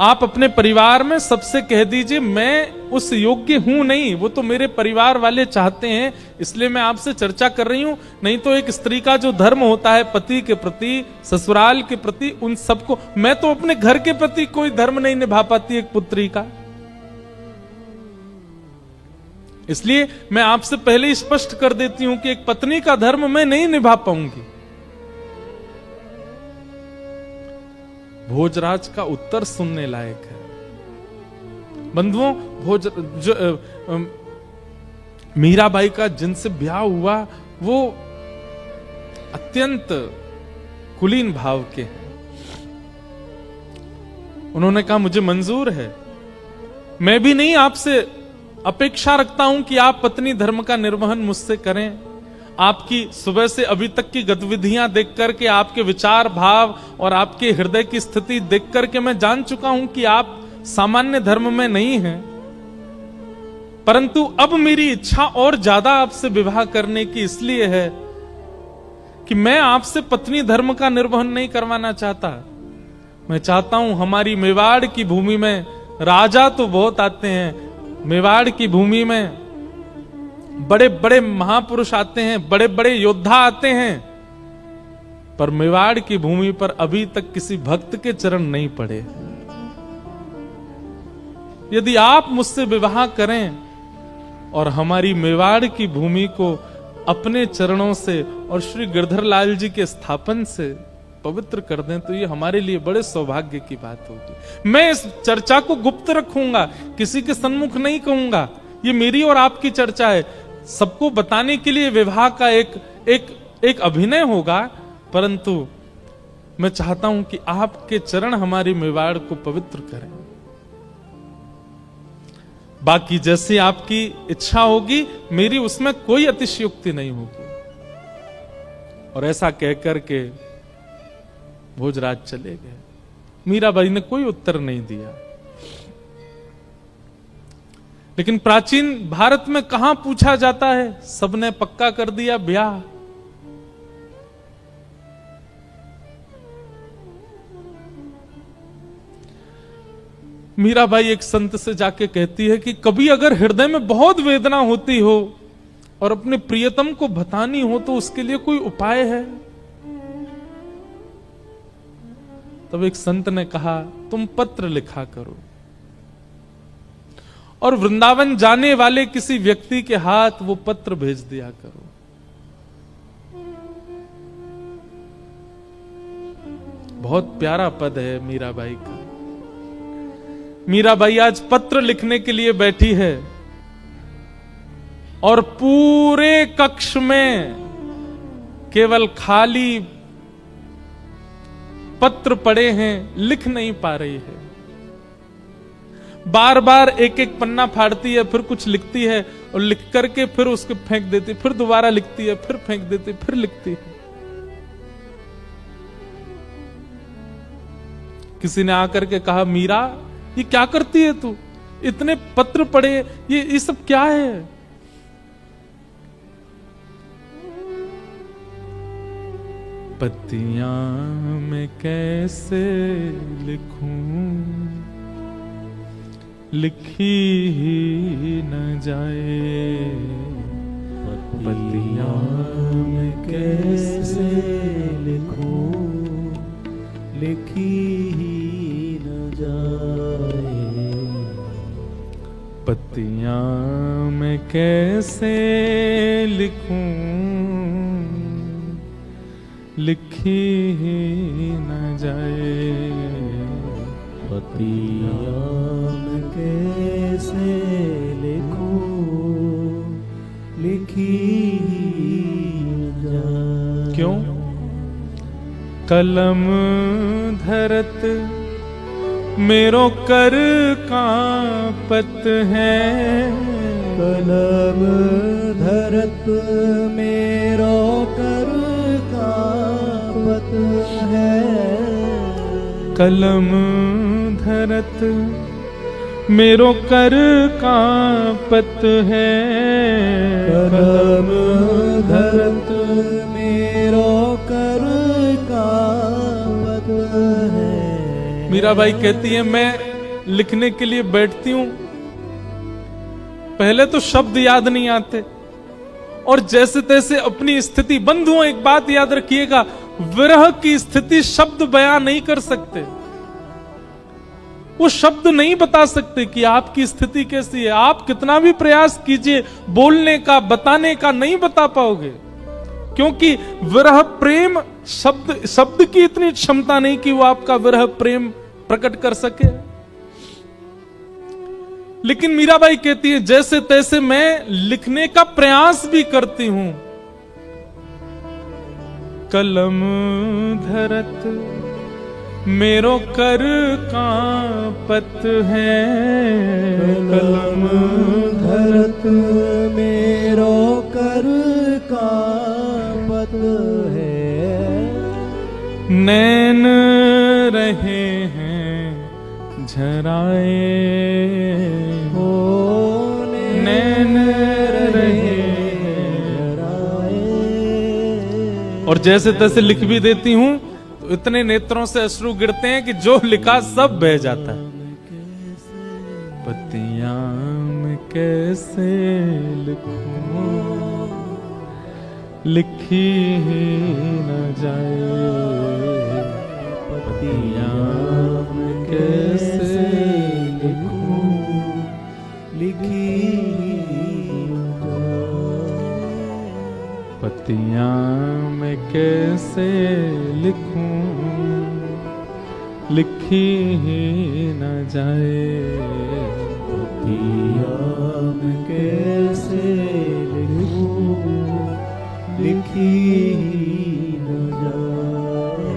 आप अपने परिवार में सबसे कह दीजिए मैं उस योग्य हूं नहीं, वो तो मेरे परिवार वाले चाहते हैं, इसलिए मैं आपसे चर्चा कर रही हूं। नहीं तो एक स्त्री का जो धर्म होता है पति के प्रति, ससुराल के प्रति, उन सबको, मैं तो अपने घर के प्रति कोई धर्म नहीं निभा पाती एक पुत्री का। इसलिए मैं आपसे पहले ही स्पष्ट कर देती हूं कि एक पत्नी का धर्म मैं नहीं निभा पाऊंगी। भोजराज का उत्तर सुनने लायक है। बंधुओं, मीराबाई का जिनसे ब्याह हुआ वो अत्यंत कुलीन भाव के हैं। उन्होंने कहा मुझे मंजूर है, मैं भी नहीं आपसे अपेक्षा रखता हूं कि आप पत्नी धर्म का निर्वहन मुझसे करें। आपकी सुबह से अभी तक की गतिविधियां देख करके, आपके विचार भाव और आपके हृदय की स्थिति देख करके मैं जान चुका हूं कि आप सामान्य धर्म में नहीं हैं। परंतु अब मेरी इच्छा और ज्यादा आपसे विवाह करने की इसलिए है कि मैं आपसे पत्नी धर्म का निर्वहन नहीं करवाना चाहता। मैं चाहता हूं हमारी मेवाड़ की भूमि में राजा तो बहुत आते हैं, मेवाड़ की भूमि में बड़े बड़े महापुरुष आते हैं, बड़े बड़े योद्धा आते हैं, पर मेवाड़ की भूमि पर अभी तक किसी भक्त के चरण नहीं पड़े। यदि आप मुझसे विवाह करें और हमारी मेवाड़ की भूमि को अपने चरणों से और श्री गिरधर लाल जी के स्थापन से पवित्र कर दें तो ये हमारे लिए बड़े सौभाग्य की बात होगी। मैं इस चर्चा को गुप्त रखूंगा, किसी के सन्मुख नहीं कहूंगा। ये मेरी और आपकी चर्चा है, सबको बताने के लिए विवाह का एक अभिनय होगा, परंतु मैं चाहता हूं कि आपके चरण हमारी मेवाड़ को पवित्र करें। बाकी जैसी आपकी इच्छा होगी, मेरी उसमें कोई अतिशयोक्ति नहीं होगी। और ऐसा कहकर के भोजराज चले गए। मीराबाई ने कोई उत्तर नहीं दिया। लेकिन प्राचीन भारत में कहां पूछा जाता है, सबने पक्का कर दिया ब्याह। मीराबाई एक संत से जाके कहती है कि कभी अगर हृदय में बहुत वेदना होती हो और अपने प्रियतम को बतानी हो तो उसके लिए कोई उपाय है? तब एक संत ने कहा तुम पत्र लिखा करो और वृंदावन जाने वाले किसी व्यक्ति के हाथ वो पत्र भेज दिया करो। बहुत प्यारा पद है मीराबाई का। मीराबाई आज पत्र लिखने के लिए बैठी है और पूरे कक्ष में केवल खाली पत्र पड़े हैं, लिख नहीं पा रही है। बार बार एक एक पन्ना फाड़ती है, फिर कुछ लिखती है और लिख करके फिर उसको फेंक देती, फिर दोबारा लिखती है, फिर फेंक देती, फिर लिखती है। किसी ने आकर के कहा मीरा ये क्या करती है तू, इतने पत्र पड़े, ये सब क्या है? पत्तियां मैं कैसे लिखूं, लिखी ही न जाए। पत्तियां मैं कैसे लिखूं, लिखी ही न जाए। पत्तियां मैं कैसे लिखूं, लिखी ही न जाए। पत्तियां मैं कैसे लिखूं, लिखी ही न जाए। क्यों? कलम धरत मेरो कर कांपत है, कलम धरत मेरो कर कांपत है। कलम धरत मेरो कर कांपत है। कलम धरत मेरो कर कांपत है। मीराबाई कहती है मैं लिखने के लिए बैठती हूं, पहले तो शब्द याद नहीं आते और जैसे तैसे अपनी स्थिति, बंधुओं एक बात याद रखिएगा, विरह की स्थिति शब्द बयां नहीं कर सकते। वो शब्द नहीं बता सकते कि आपकी स्थिति कैसी है। आप कितना भी प्रयास कीजिए बोलने का, बताने का, नहीं बता पाओगे, क्योंकि विरह प्रेम शब्द की इतनी क्षमता नहीं कि वो आपका विरह प्रेम प्रकट कर सके। लेकिन मीराबाई कहती है जैसे तैसे मैं लिखने का प्रयास भी करती हूं। कलम धरत मेरो कर कांपत है, कलम धरत मेरो कर कांपत है, नैन रहे हैं झराए, ओ नैन रहे झराए। और जैसे तैसे लिख भी देती हूं तो इतने नेत्रों से अश्रु गिरते हैं कि जो लिखा सब बह जाता है। पतियां मैं कैसे लिखूं, लिखी ही न जाए, पतियां मैं कैसे लिखूं, लिखी पतियां मैं कैसे लिखूं, लिखी ही न जाए, पतियां मैं कैसे लिखूं, लिखी न जाए।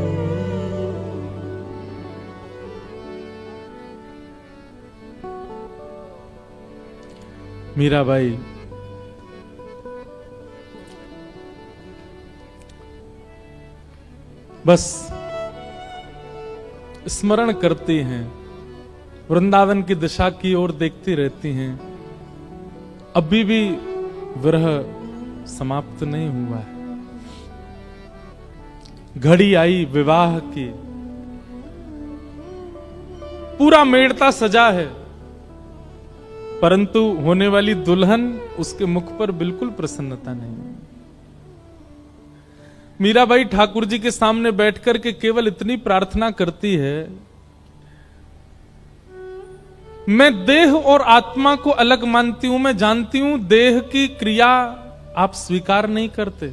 मीराबाई बस स्मरण करती हैं, वृंदावन की दिशा की ओर देखती रहती हैं। अभी भी विरह समाप्त नहीं हुआ है। घड़ी आई विवाह की, पूरा मेड़ता सजा है, परंतु होने वाली दुल्हन, उसके मुख पर बिल्कुल प्रसन्नता नहीं है। मीराबाई ठाकुर जी के सामने बैठकर के केवल इतनी प्रार्थना करती है, मैं देह और आत्मा को अलग मानती हूं, मैं जानती हूं देह की क्रिया आप स्वीकार नहीं करते।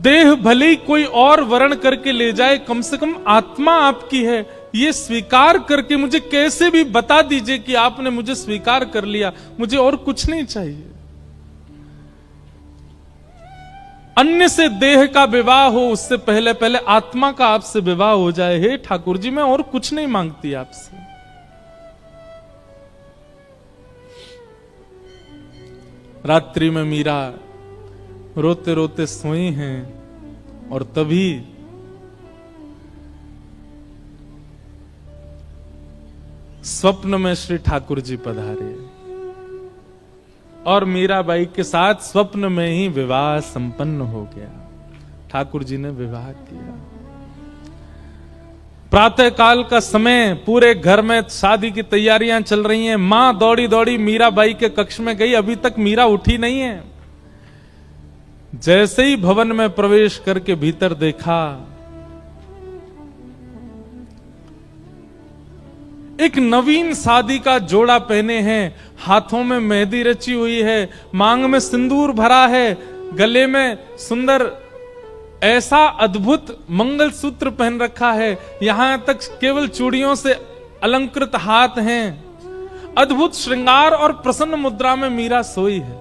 देह भले ही कोई और वर्ण करके ले जाए, कम से कम आत्मा आपकी है, ये स्वीकार करके मुझे कैसे भी बता दीजिए कि आपने मुझे स्वीकार कर लिया, मुझे और कुछ नहीं चाहिए। अन्य से देह का विवाह हो, उससे पहले पहले आत्मा का आपसे विवाह हो जाए। हे ठाकुर जी, मैं और कुछ नहीं मांगती आपसे। रात्रि में मीरा रोते रोते सोई हैं और तभी स्वप्न में श्री ठाकुर जी पधारे और मीराबाई के साथ स्वप्न में ही विवाह संपन्न हो गया। ठाकुर जी ने विवाह किया। प्रातः काल का समय, पूरे घर में शादी की तैयारियां चल रही हैं। मां दौड़ी दौड़ी मीराबाई के कक्ष में गई, अभी तक मीरा उठी नहीं है। जैसे ही भवन में प्रवेश करके भीतर देखा, एक नवीन शादी का जोड़ा पहने हैं, हाथों में मेहंदी रची हुई है, मांग में सिंदूर भरा है, गले में सुंदर ऐसा अद्भुत मंगलसूत्र पहन रखा है, यहां तक केवल चूड़ियों से अलंकृत हाथ हैं। अद्भुत श्रृंगार और प्रसन्न मुद्रा में मीरा सोई है।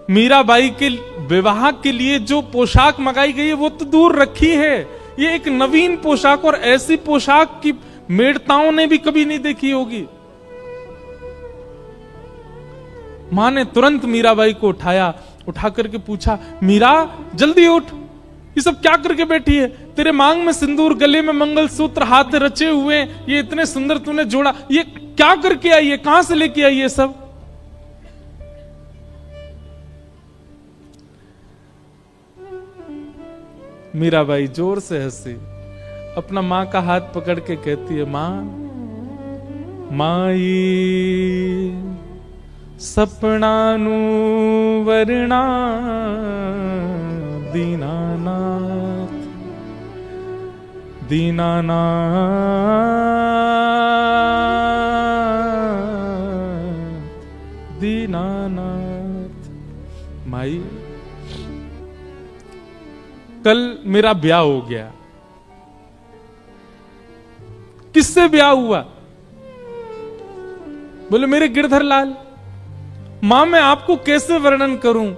मीराबाई के विवाह के लिए जो पोशाक मंगाई गई है वो तो दूर रखी है, ये एक नवीन पोशाक, और ऐसी पोशाक की मेड़ताओं ने भी कभी नहीं देखी होगी। मां ने तुरंत मीराबाई को उठाया, उठा करके पूछा, मीरा जल्दी उठ, ये सब क्या करके बैठी है? तेरे मांग में सिंदूर, गले में मंगलसूत्र, हाथ रचे हुए, ये इतने सुंदर तूने जोड़ा, ये क्या करके आई है? कहां से लेके आई है सब? मीराबाई जोर से हंसी, अपना मां का हाथ पकड़ के कहती है, मां माई सपनानु वरना दीनानाथ दीनानाथ दीनानाथ। माई कल मेरा ब्याह हो गया। किससे ब्याह हुआ? बोले मेरे गिरधर लाल। मां मैं आपको कैसे वर्णन करूं?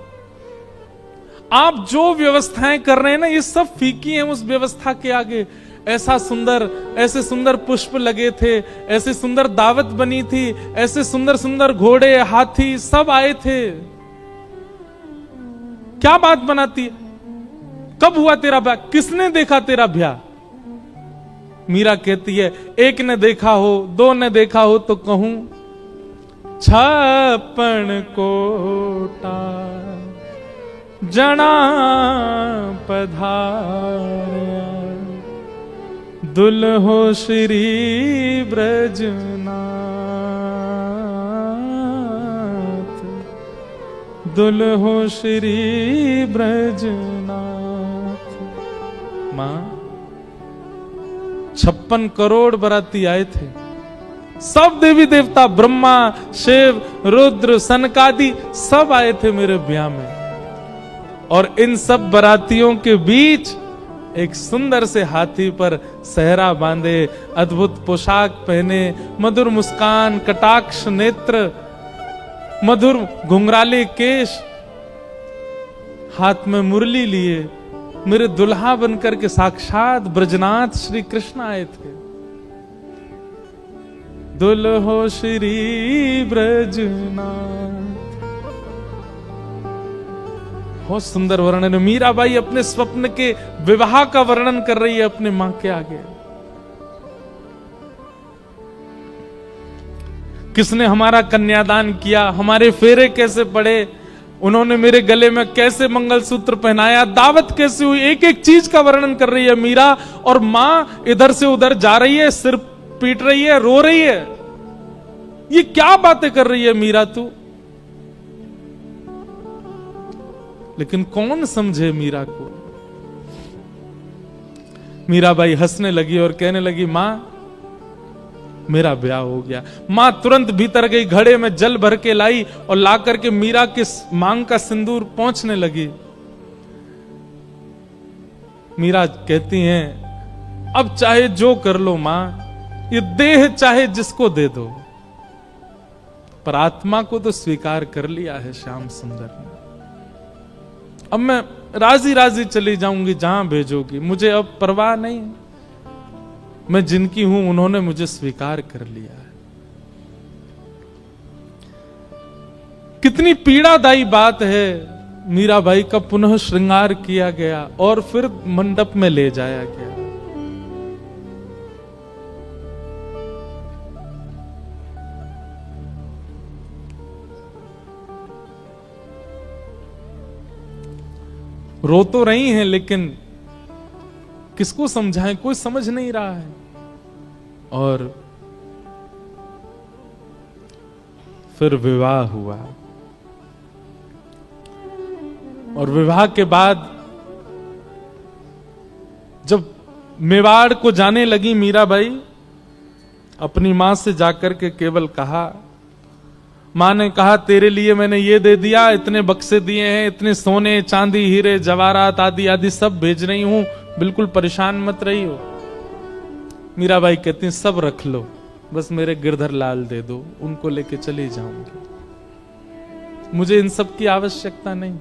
आप जो व्यवस्थाएं कर रहे हैं ना, ये सब फीकी हैं उस व्यवस्था के आगे। ऐसा सुंदर, ऐसे सुंदर पुष्प लगे थे, ऐसे सुंदर दावत बनी थी, ऐसे सुंदर सुंदर घोड़े हाथी सब आए थे। क्या बात बनाती है? कब हुआ तेरा ब्याह? किसने देखा तेरा ब्याह? मीरा कहती है, एक ने देखा हो, दो ने देखा हो तो कहूं 56 कोटा जना पधार्या, दुल्हो श्री ब्रजनाथ, दुल्हो श्री ब्रजनाथ। मां 56 करोड़ बराती आए थे। सब देवी देवता, ब्रह्मा, शिव, रुद्र, सनकादि सब आए थे मेरे ब्याह में। और इन सब बरातियों के बीच एक सुंदर से हाथी पर सहरा बांधे, अद्भुत पोशाक पहने, मधुर मुस्कान, कटाक्ष नेत्र, मधुर घुंघराले केश, हाथ में मुरली लिए मेरे दुल्हा बनकर के साक्षात ब्रजनाथ श्री कृष्ण आए थे। दुल्हो श्री ब्रजनाथ। बहुत सुंदर वर्णन है। मीराबाई अपने स्वप्न के विवाह का वर्णन कर रही है अपने मां के आगे। किसने हमारा कन्यादान किया, हमारे फेरे कैसे पड़े, उन्होंने मेरे गले में कैसे मंगलसूत्र पहनाया, दावत कैसे हुई, एक एक चीज का वर्णन कर रही है मीरा। और मां इधर से उधर जा रही है, सिर पीट रही है, रो रही है। ये क्या बातें कर रही है मीरा तू? लेकिन कौन समझे मीरा को? मीराबाई हंसने लगी और कहने लगी, मां मेरा ब्याह हो गया। मां तुरंत भीतर गई, घड़े में जल भर के लाई और ला करके मीरा के मांग का सिंदूर पोंछने लगी। मीरा कहती हैं, अब चाहे जो कर लो मां, ये देह चाहे जिसको दे दो, पर आत्मा को तो स्वीकार कर लिया है श्याम सुंदर ने। अब मैं राजी राजी चली जाऊंगी जहां भेजोगी, मुझे अब परवाह नहीं। मैं जिनकी हूं उन्होंने मुझे स्वीकार कर लिया है। कितनी पीड़ादायी बात है। मीराबाई का पुनः श्रृंगार किया गया और फिर मंडप में ले जाया गया। रो तो रही हैं, लेकिन किसको समझाएं, कोई समझ नहीं रहा है। और फिर विवाह हुआ। और विवाह के बाद जब मेवाड़ को जाने लगी मीराबाई, अपनी मां से जाकर के केवल कहा, मां ने कहा तेरे लिए मैंने ये दे दिया, इतने बक्से दिए हैं, इतने सोने चांदी हीरे जवाहरात आदि आदि सब भेज रही हूं, बिल्कुल परेशान मत रही हो। मीराबाई कहती हैं, सब रख लो, बस मेरे गिरधर लाल दे दो, उनको लेके चली जाऊंगी, मुझे इन सब की आवश्यकता नहीं।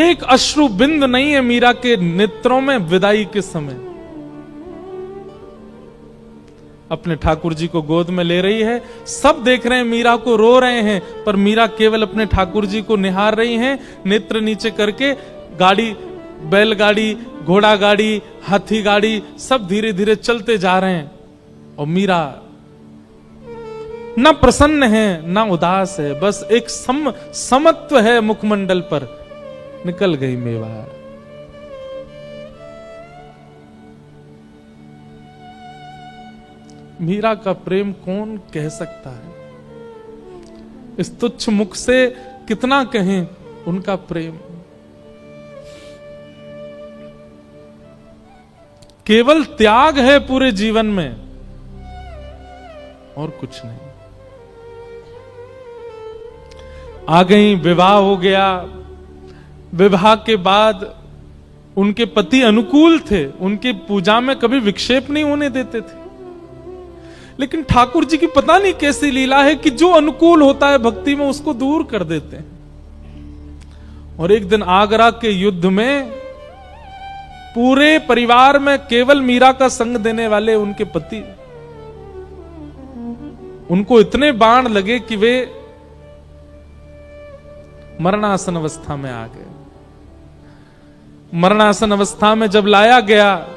एक अश्रु बिंद नहीं है मीरा के नेत्रों में विदाई के समय। अपने ठाकुर जी को गोद में ले रही है, सब देख रहे हैं मीरा को, रो रहे हैं, पर मीरा केवल अपने ठाकुर जी को निहार रही हैं, नेत्र नीचे करके। गाड़ी, बैलगाड़ी, घोड़ा गाड़ी, हाथी गाड़ी सब धीरे धीरे चलते जा रहे हैं और मीरा ना प्रसन्न है ना उदास है, बस एक समत्व है मुखमंडल पर। निकल गई मेवाड़। मीरा का प्रेम कौन कह सकता है? इस तुच्छ मुख से कितना कहें उनका प्रेम। केवल त्याग है पूरे जीवन में और कुछ नहीं। आ गई, विवाह हो गया। विवाह के बाद उनके पति अनुकूल थे, उनकी पूजा में कभी विक्षेप नहीं होने देते थे। लेकिन ठाकुर जी की पता नहीं कैसी लीला है कि जो अनुकूल होता है भक्ति में उसको दूर कर देते हैं। और एक दिन आगरा के युद्ध में पूरे परिवार में केवल मीरा का संग देने वाले उनके पति, उनको इतने बाण लगे कि वे मरणासन अवस्था में आ गए। मरणासन अवस्था में जब लाया गया,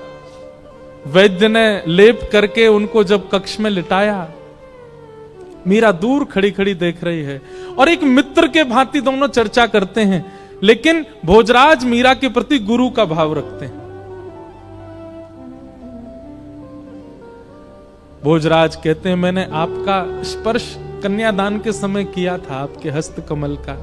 वैद्य ने लेप करके उनको जब कक्ष में लिटाया, मीरा दूर खड़ी खड़ी देख रही है और एक मित्र के भांति दोनों चर्चा करते हैं। लेकिन भोजराज मीरा के प्रति गुरु का भाव रखते हैं। भोजराज कहते हैं, मैंने आपका स्पर्श कन्यादान के समय किया था, आपके हस्त कमल का,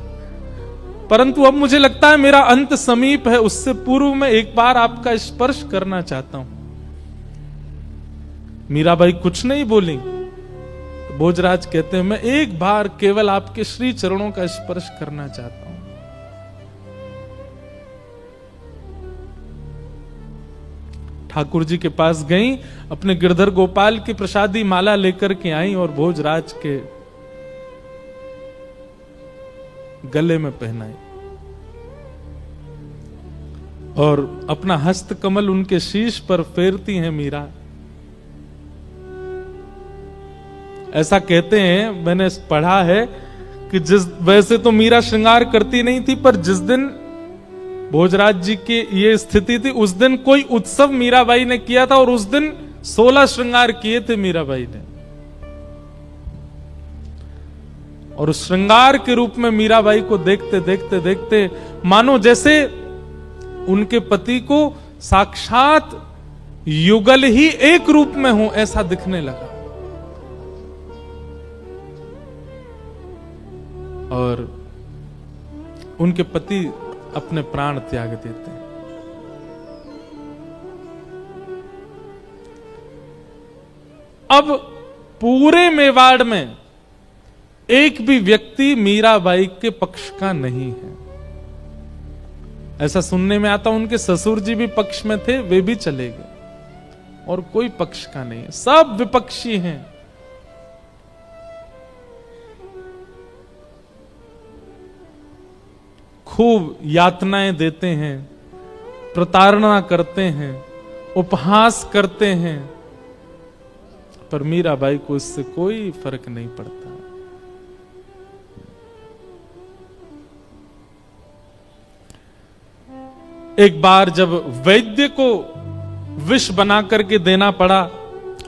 परंतु अब मुझे लगता है मेरा अंत समीप है, उससे पूर्व में एक बार आपका स्पर्श करना चाहता हूं। मीराबाई कुछ नहीं बोली। तो भोजराज कहते हैं, मैं एक बार केवल आपके श्री चरणों का स्पर्श करना चाहता हूं। ठाकुर जी के पास गई, अपने गिरधर गोपाल की प्रसादी माला लेकर के आई और भोजराज के गले में पहनाई और अपना हस्त कमल उनके शीश पर फेरती हैं मीरा। ऐसा कहते हैं, मैंने पढ़ा है कि वैसे तो मीरा श्रृंगार करती नहीं थी, पर जिस दिन भोजराज जी की ये स्थिति थी, उस दिन कोई उत्सव मीराबाई ने किया था और उस दिन 16 श्रृंगार किए थे मीराबाई ने। और उस श्रृंगार के रूप में मीराबाई को देखते देखते देखते मानो जैसे उनके पति को साक्षात युगल ही एक रूप में हो, ऐसा दिखने लगा। और उनके पति अपने प्राण त्याग देते हैं। अब पूरे मेवाड़ में एक भी व्यक्ति मीराबाई के पक्ष का नहीं है। ऐसा सुनने में आता, उनके ससुर जी भी पक्ष में थे, वे भी चले गए और कोई पक्ष का नहीं है, सब विपक्षी हैं। खूब यातनाएं देते हैं, प्रताड़ना करते हैं, उपहास करते हैं, पर मीराबाई को इससे कोई फर्क नहीं पड़ता। एक बार जब वैद्य को विष बना करके देना पड़ा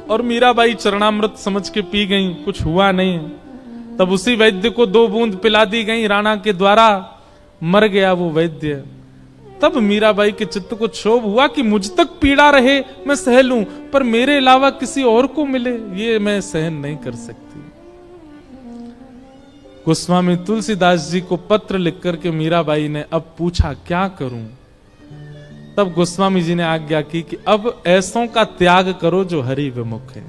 और मीराबाई चरणामृत समझ के पी गई, कुछ हुआ नहीं, तब उसी वैद्य को 2 बूंद पिला दी गई राणा के द्वारा, मर गया वो वैद्य। तब मीराबाई के चित्त को क्षोभ हुआ कि मुझ तक पीड़ा रहे मैं सह लूं, पर मेरे अलावा किसी और को मिले ये मैं सहन नहीं कर सकती। गोस्वामी तुलसीदास जी को पत्र लिख करके मीराबाई ने अब पूछा, क्या करूं? तब गोस्वामी जी ने आज्ञा की कि अब ऐसों का त्याग करो जो हरि विमुख है।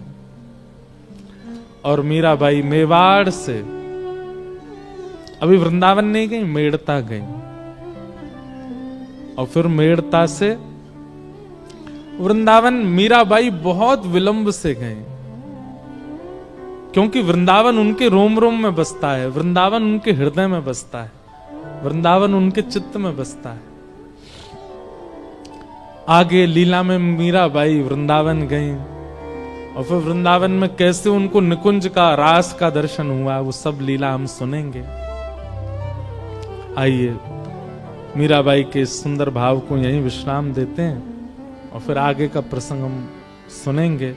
और मीराबाई मेवाड़ से अभी वृंदावन नहीं गई, मेड़ता गई, और फिर मेड़ता से वृंदावन मीराबाई बहुत विलंब से गए, क्योंकि वृंदावन उनके रोम रोम में बसता है, वृंदावन उनके हृदय में बसता है, वृंदावन उनके चित्त में बसता है। आगे लीला में मीराबाई वृंदावन गई और फिर वृंदावन में कैसे उनको निकुंज का, रास का दर्शन हुआ, वो सब लीला हम सुनेंगे। आइए मीराबाई के इस सुंदर भाव को यहीं विश्राम देते हैं और फिर आगे का प्रसंग हम सुनेंगे।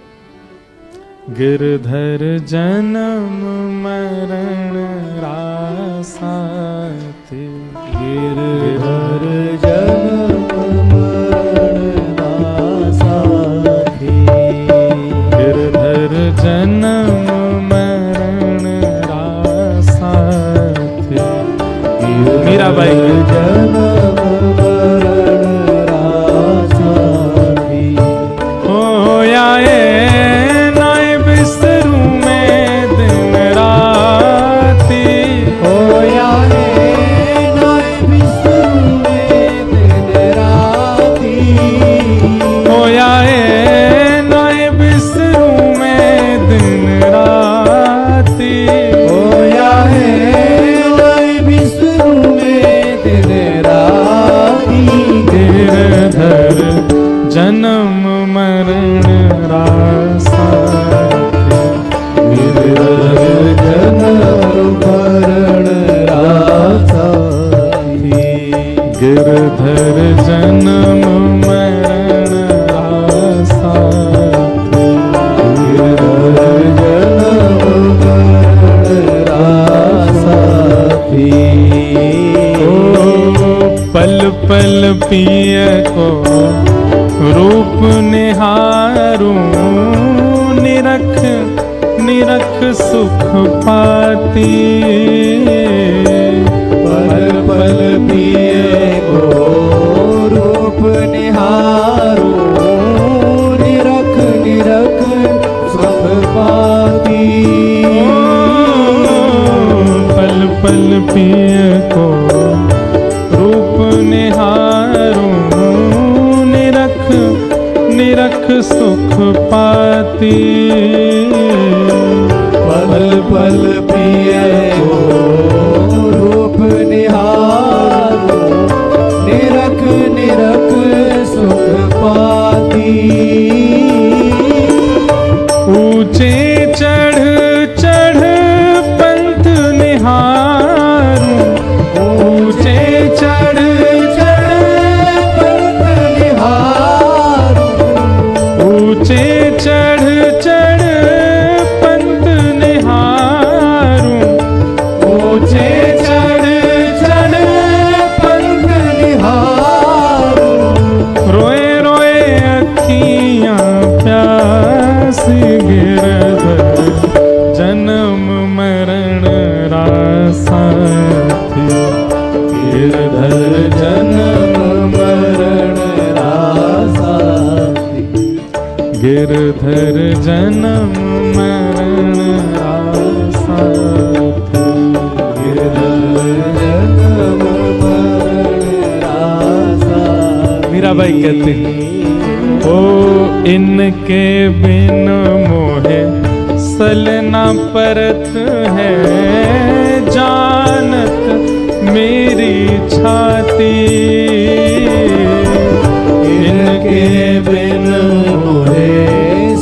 गिरधर जन्म मरण रासा थे। गिरधर जन्म मरण साथी, गिरधर जन्म मरण साथी। मीराबाई जन्म मरण साथी, होया नाय बिस्तरू में दिन राती, होया नाय बिस्तरू में दिन राती, होया नाय बिस्तरू में दिन राती, होया नाय बिस्तरू में दिन राती। गिरधर जन्म मरण साथी, गिरधर जन्म मरण साथी, गिरधर जन्म मरण साथी। गिरधर जन्म मरण साथी। ओ पल पल पिय को रूप निहारूं, निरख निरख सुख पाती, पल पल पिए को रूप निहारो, निरख निरख सुख पाती। पल पल पिय को रूप निहारूं, निरख निरख सुख पाती, पल पल पिए को रूप निहारो, निरख निरख सुख पाती। ऊंचे चढ़ चढ़ पंथ निहारूं, ऊंचे चढ़ चढ़ पंथ निहारो, ऊंचे चढ़ चढ़ पंथ निहारूं, ऊंचे चढ़ चढ़ पंथ निहारो, रोए रोए अखियां प्यासी। गिरधर जन्म मरण साथी, गिरधर जन्म मरण साथी, गिरधर जन्म मरण साथी। गिरधर जन्म मरण साथी। मीराबाई कहते हैं, ओ इनके बिन मोहे सलना परत है, जानत मेरी छाती, इनके बिन मोहे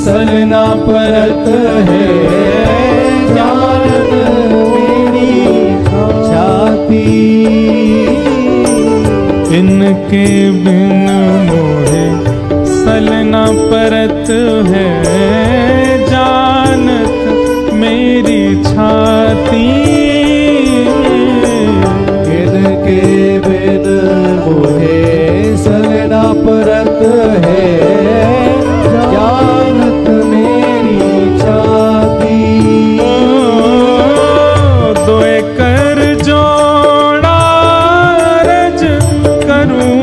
सलना परत है, जानत मेरी छाती। इनके बिन मोहे सलना परत है, जानत मेरी छाती, इनके बिन मोहे सलना परत है, जानत मेरी छाती। दोए कर जोड़ा रज करूं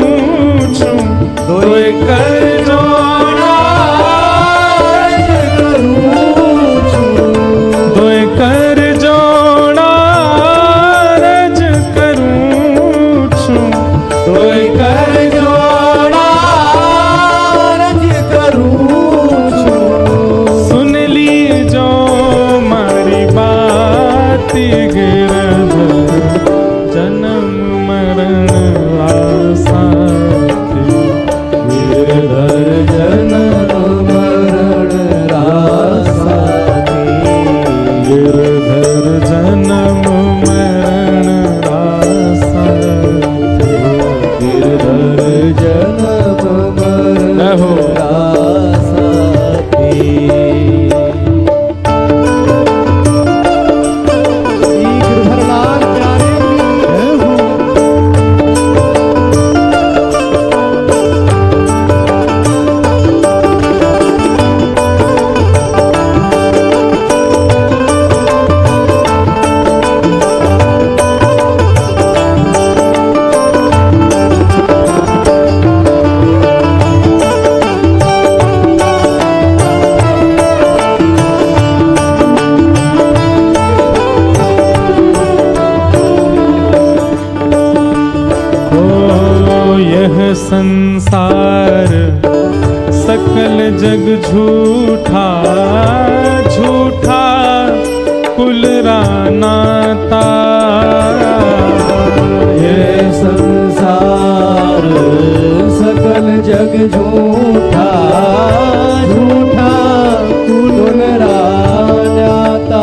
छूं, दोए कर जोड़ा रज करूं छूं, दोए कर जोड़ा रज करूं छूं, दोए कर जोड़ा रज करूं छूं। सुन ली जो मारी बात। गिरधर जन्म मरण साथी, गिरधर संसार सकल जग झूठा झूठा कुल रानाता। ये संसार सकल जग झूठा झूठा कुल रानाता।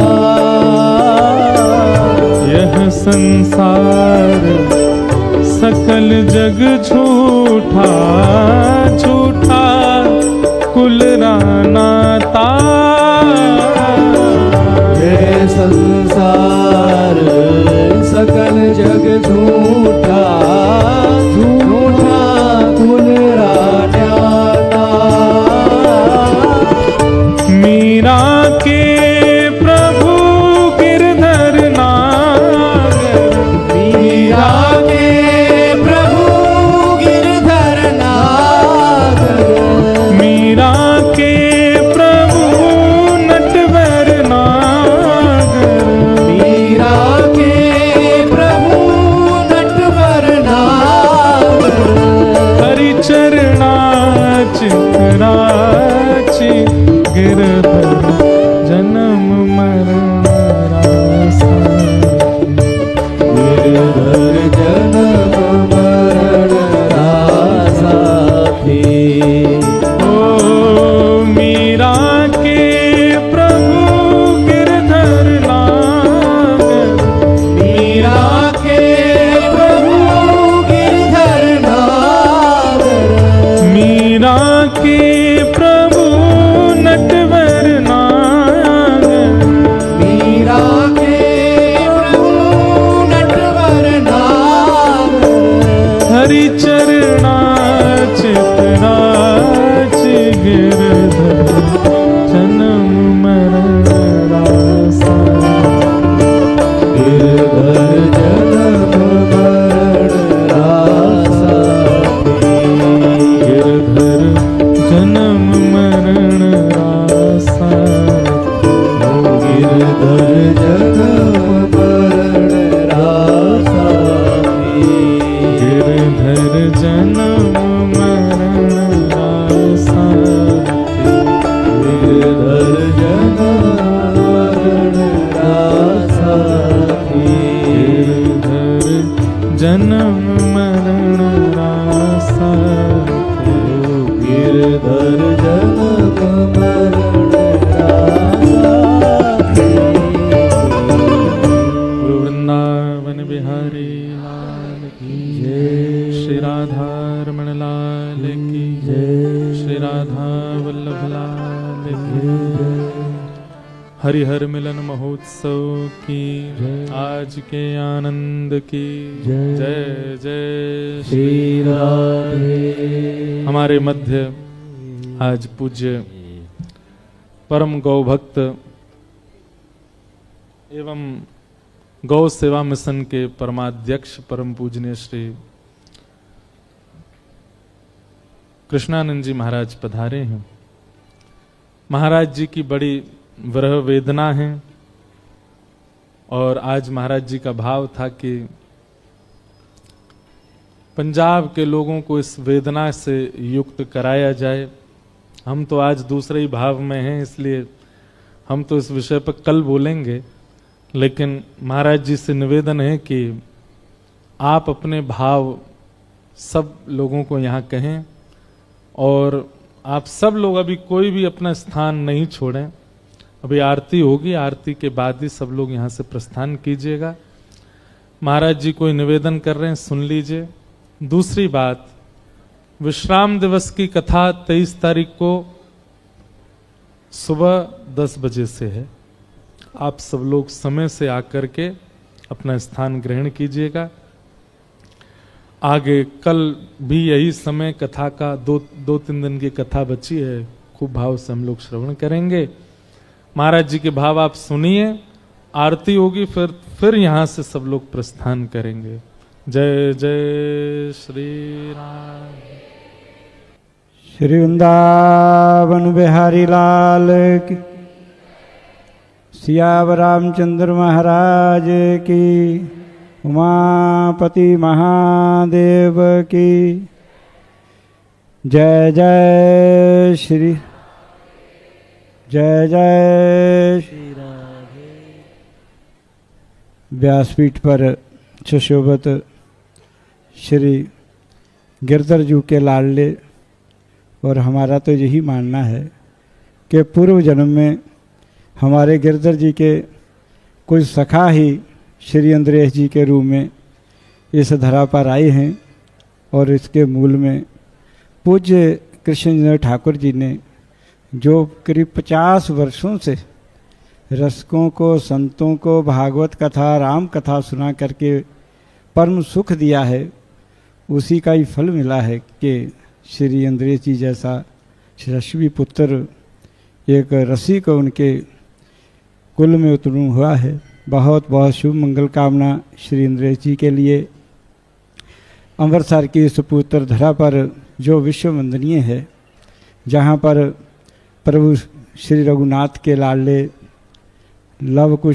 यह संसार सकल जग झूठा झूठा कुल रानाता। ये संसार सकल जग झूठा झूठा कुल रानाता। मीरा के प्रभु गिरधर नागर। मीरा के प्रभु गिरधर नागर। मीरा के प्रभु नटवर नागर। मीरा के प्रभु नटवर नागर। हरि चरणा चितराची गिरधर जन्म मरण रासा। गिरधर जन्म मरण रासा थी। ओ मीरा के प्रभु गिरधर नागर। मीरा के प्रभु गिरधर नागर। मीरा के प्रभु नटवर नागर। मीरा के प्रभु नटवर नागर। हरि चरणा चितराच गिरधर जन्म मरण रासा। गिरधर जन्म मरण रासा थी। गिरधर जन्म मरण रासा। गिरधर जन्म मरण रासा थी। गिरधर जन्म मरण रासा। गिरधर जन्म मरण रासा थी। गिरधर जन्म मरण रासा। गिरधर जन्म मरण रासा थी। गुरु वृंदावन बिहारी लाल की जय। श्री राधा रमण लाल की जय। श्री राधा वल्लभ लाल की। हरिहर मिलन महोत्सव की आज के आनंद की जय। जय जय श्री राधे। हमारे मध्य आज पूज्य परम गौ भक्त एवं गौ सेवा मिशन के परमाध्यक्ष परम पूजनीय श्री कृष्णानंद जी महाराज पधारे हैं। महाराज जी की बड़ी विरह वेदना है और आज महाराज जी का भाव था कि पंजाब के लोगों को इस वेदना से युक्त कराया जाए। हम तो आज दूसरे ही भाव में हैं, इसलिए हम तो इस विषय पर कल बोलेंगे, लेकिन महाराज जी से निवेदन है कि आप अपने भाव सब लोगों को यहाँ कहें और आप सब लोग अभी कोई भी अपना स्थान नहीं छोड़ें। अभी आरती होगी, आरती के बाद ही सब लोग यहाँ से प्रस्थान कीजिएगा। महाराज जी कोई निवेदन कर रहे हैं, सुन लीजिए। दूसरी बात, विश्राम दिवस की कथा 23 तारीख को सुबह 10 बजे से है। आप सब लोग समय से आकर के अपना स्थान ग्रहण कीजिएगा। आगे कल भी यही समय कथा का दो तीन दिन की कथा बची है, खूब भाव से हम लोग श्रवण करेंगे। महाराज जी के भाव आप सुनिए, आरती होगी, फिर यहाँ से सब लोग प्रस्थान करेंगे। जय जय श्री राम। श्री वृंदावन बिहारी लाल की, सियावर रामचंद्र महाराज की, उमापति महादेव की। जय जय श्री जय जय श्री राधे। व्यासपीठ पर सुशोभित श्री गिरधर जी के लाडले, और हमारा तो यही मानना है कि पूर्व जन्म में हमारे गिरधर जी के कुछ सखा ही श्री अंद्रेश जी के रूप में इस धरा पर आए हैं, और इसके मूल में पूज्य कृष्ण ठाकुर जी ने जो करीब 50 वर्षों से रसिकों को, संतों को भागवत कथा, राम कथा सुना करके परम सुख दिया है, उसी का ही फल मिला है कि श्री अंद्रेश जी जैसा यशस्वी पुत्र एक रसिक उनके कुल में उत्पन्न हुआ है। बहुत बहुत शुभ मंगल कामना श्री अंद्रेश जी के लिए। अमृतसर की सुपुत्र धरा पर जो विश्व वंदनीय है, जहाँ पर प्रभु श्री रघुनाथ के लाडले लव कुश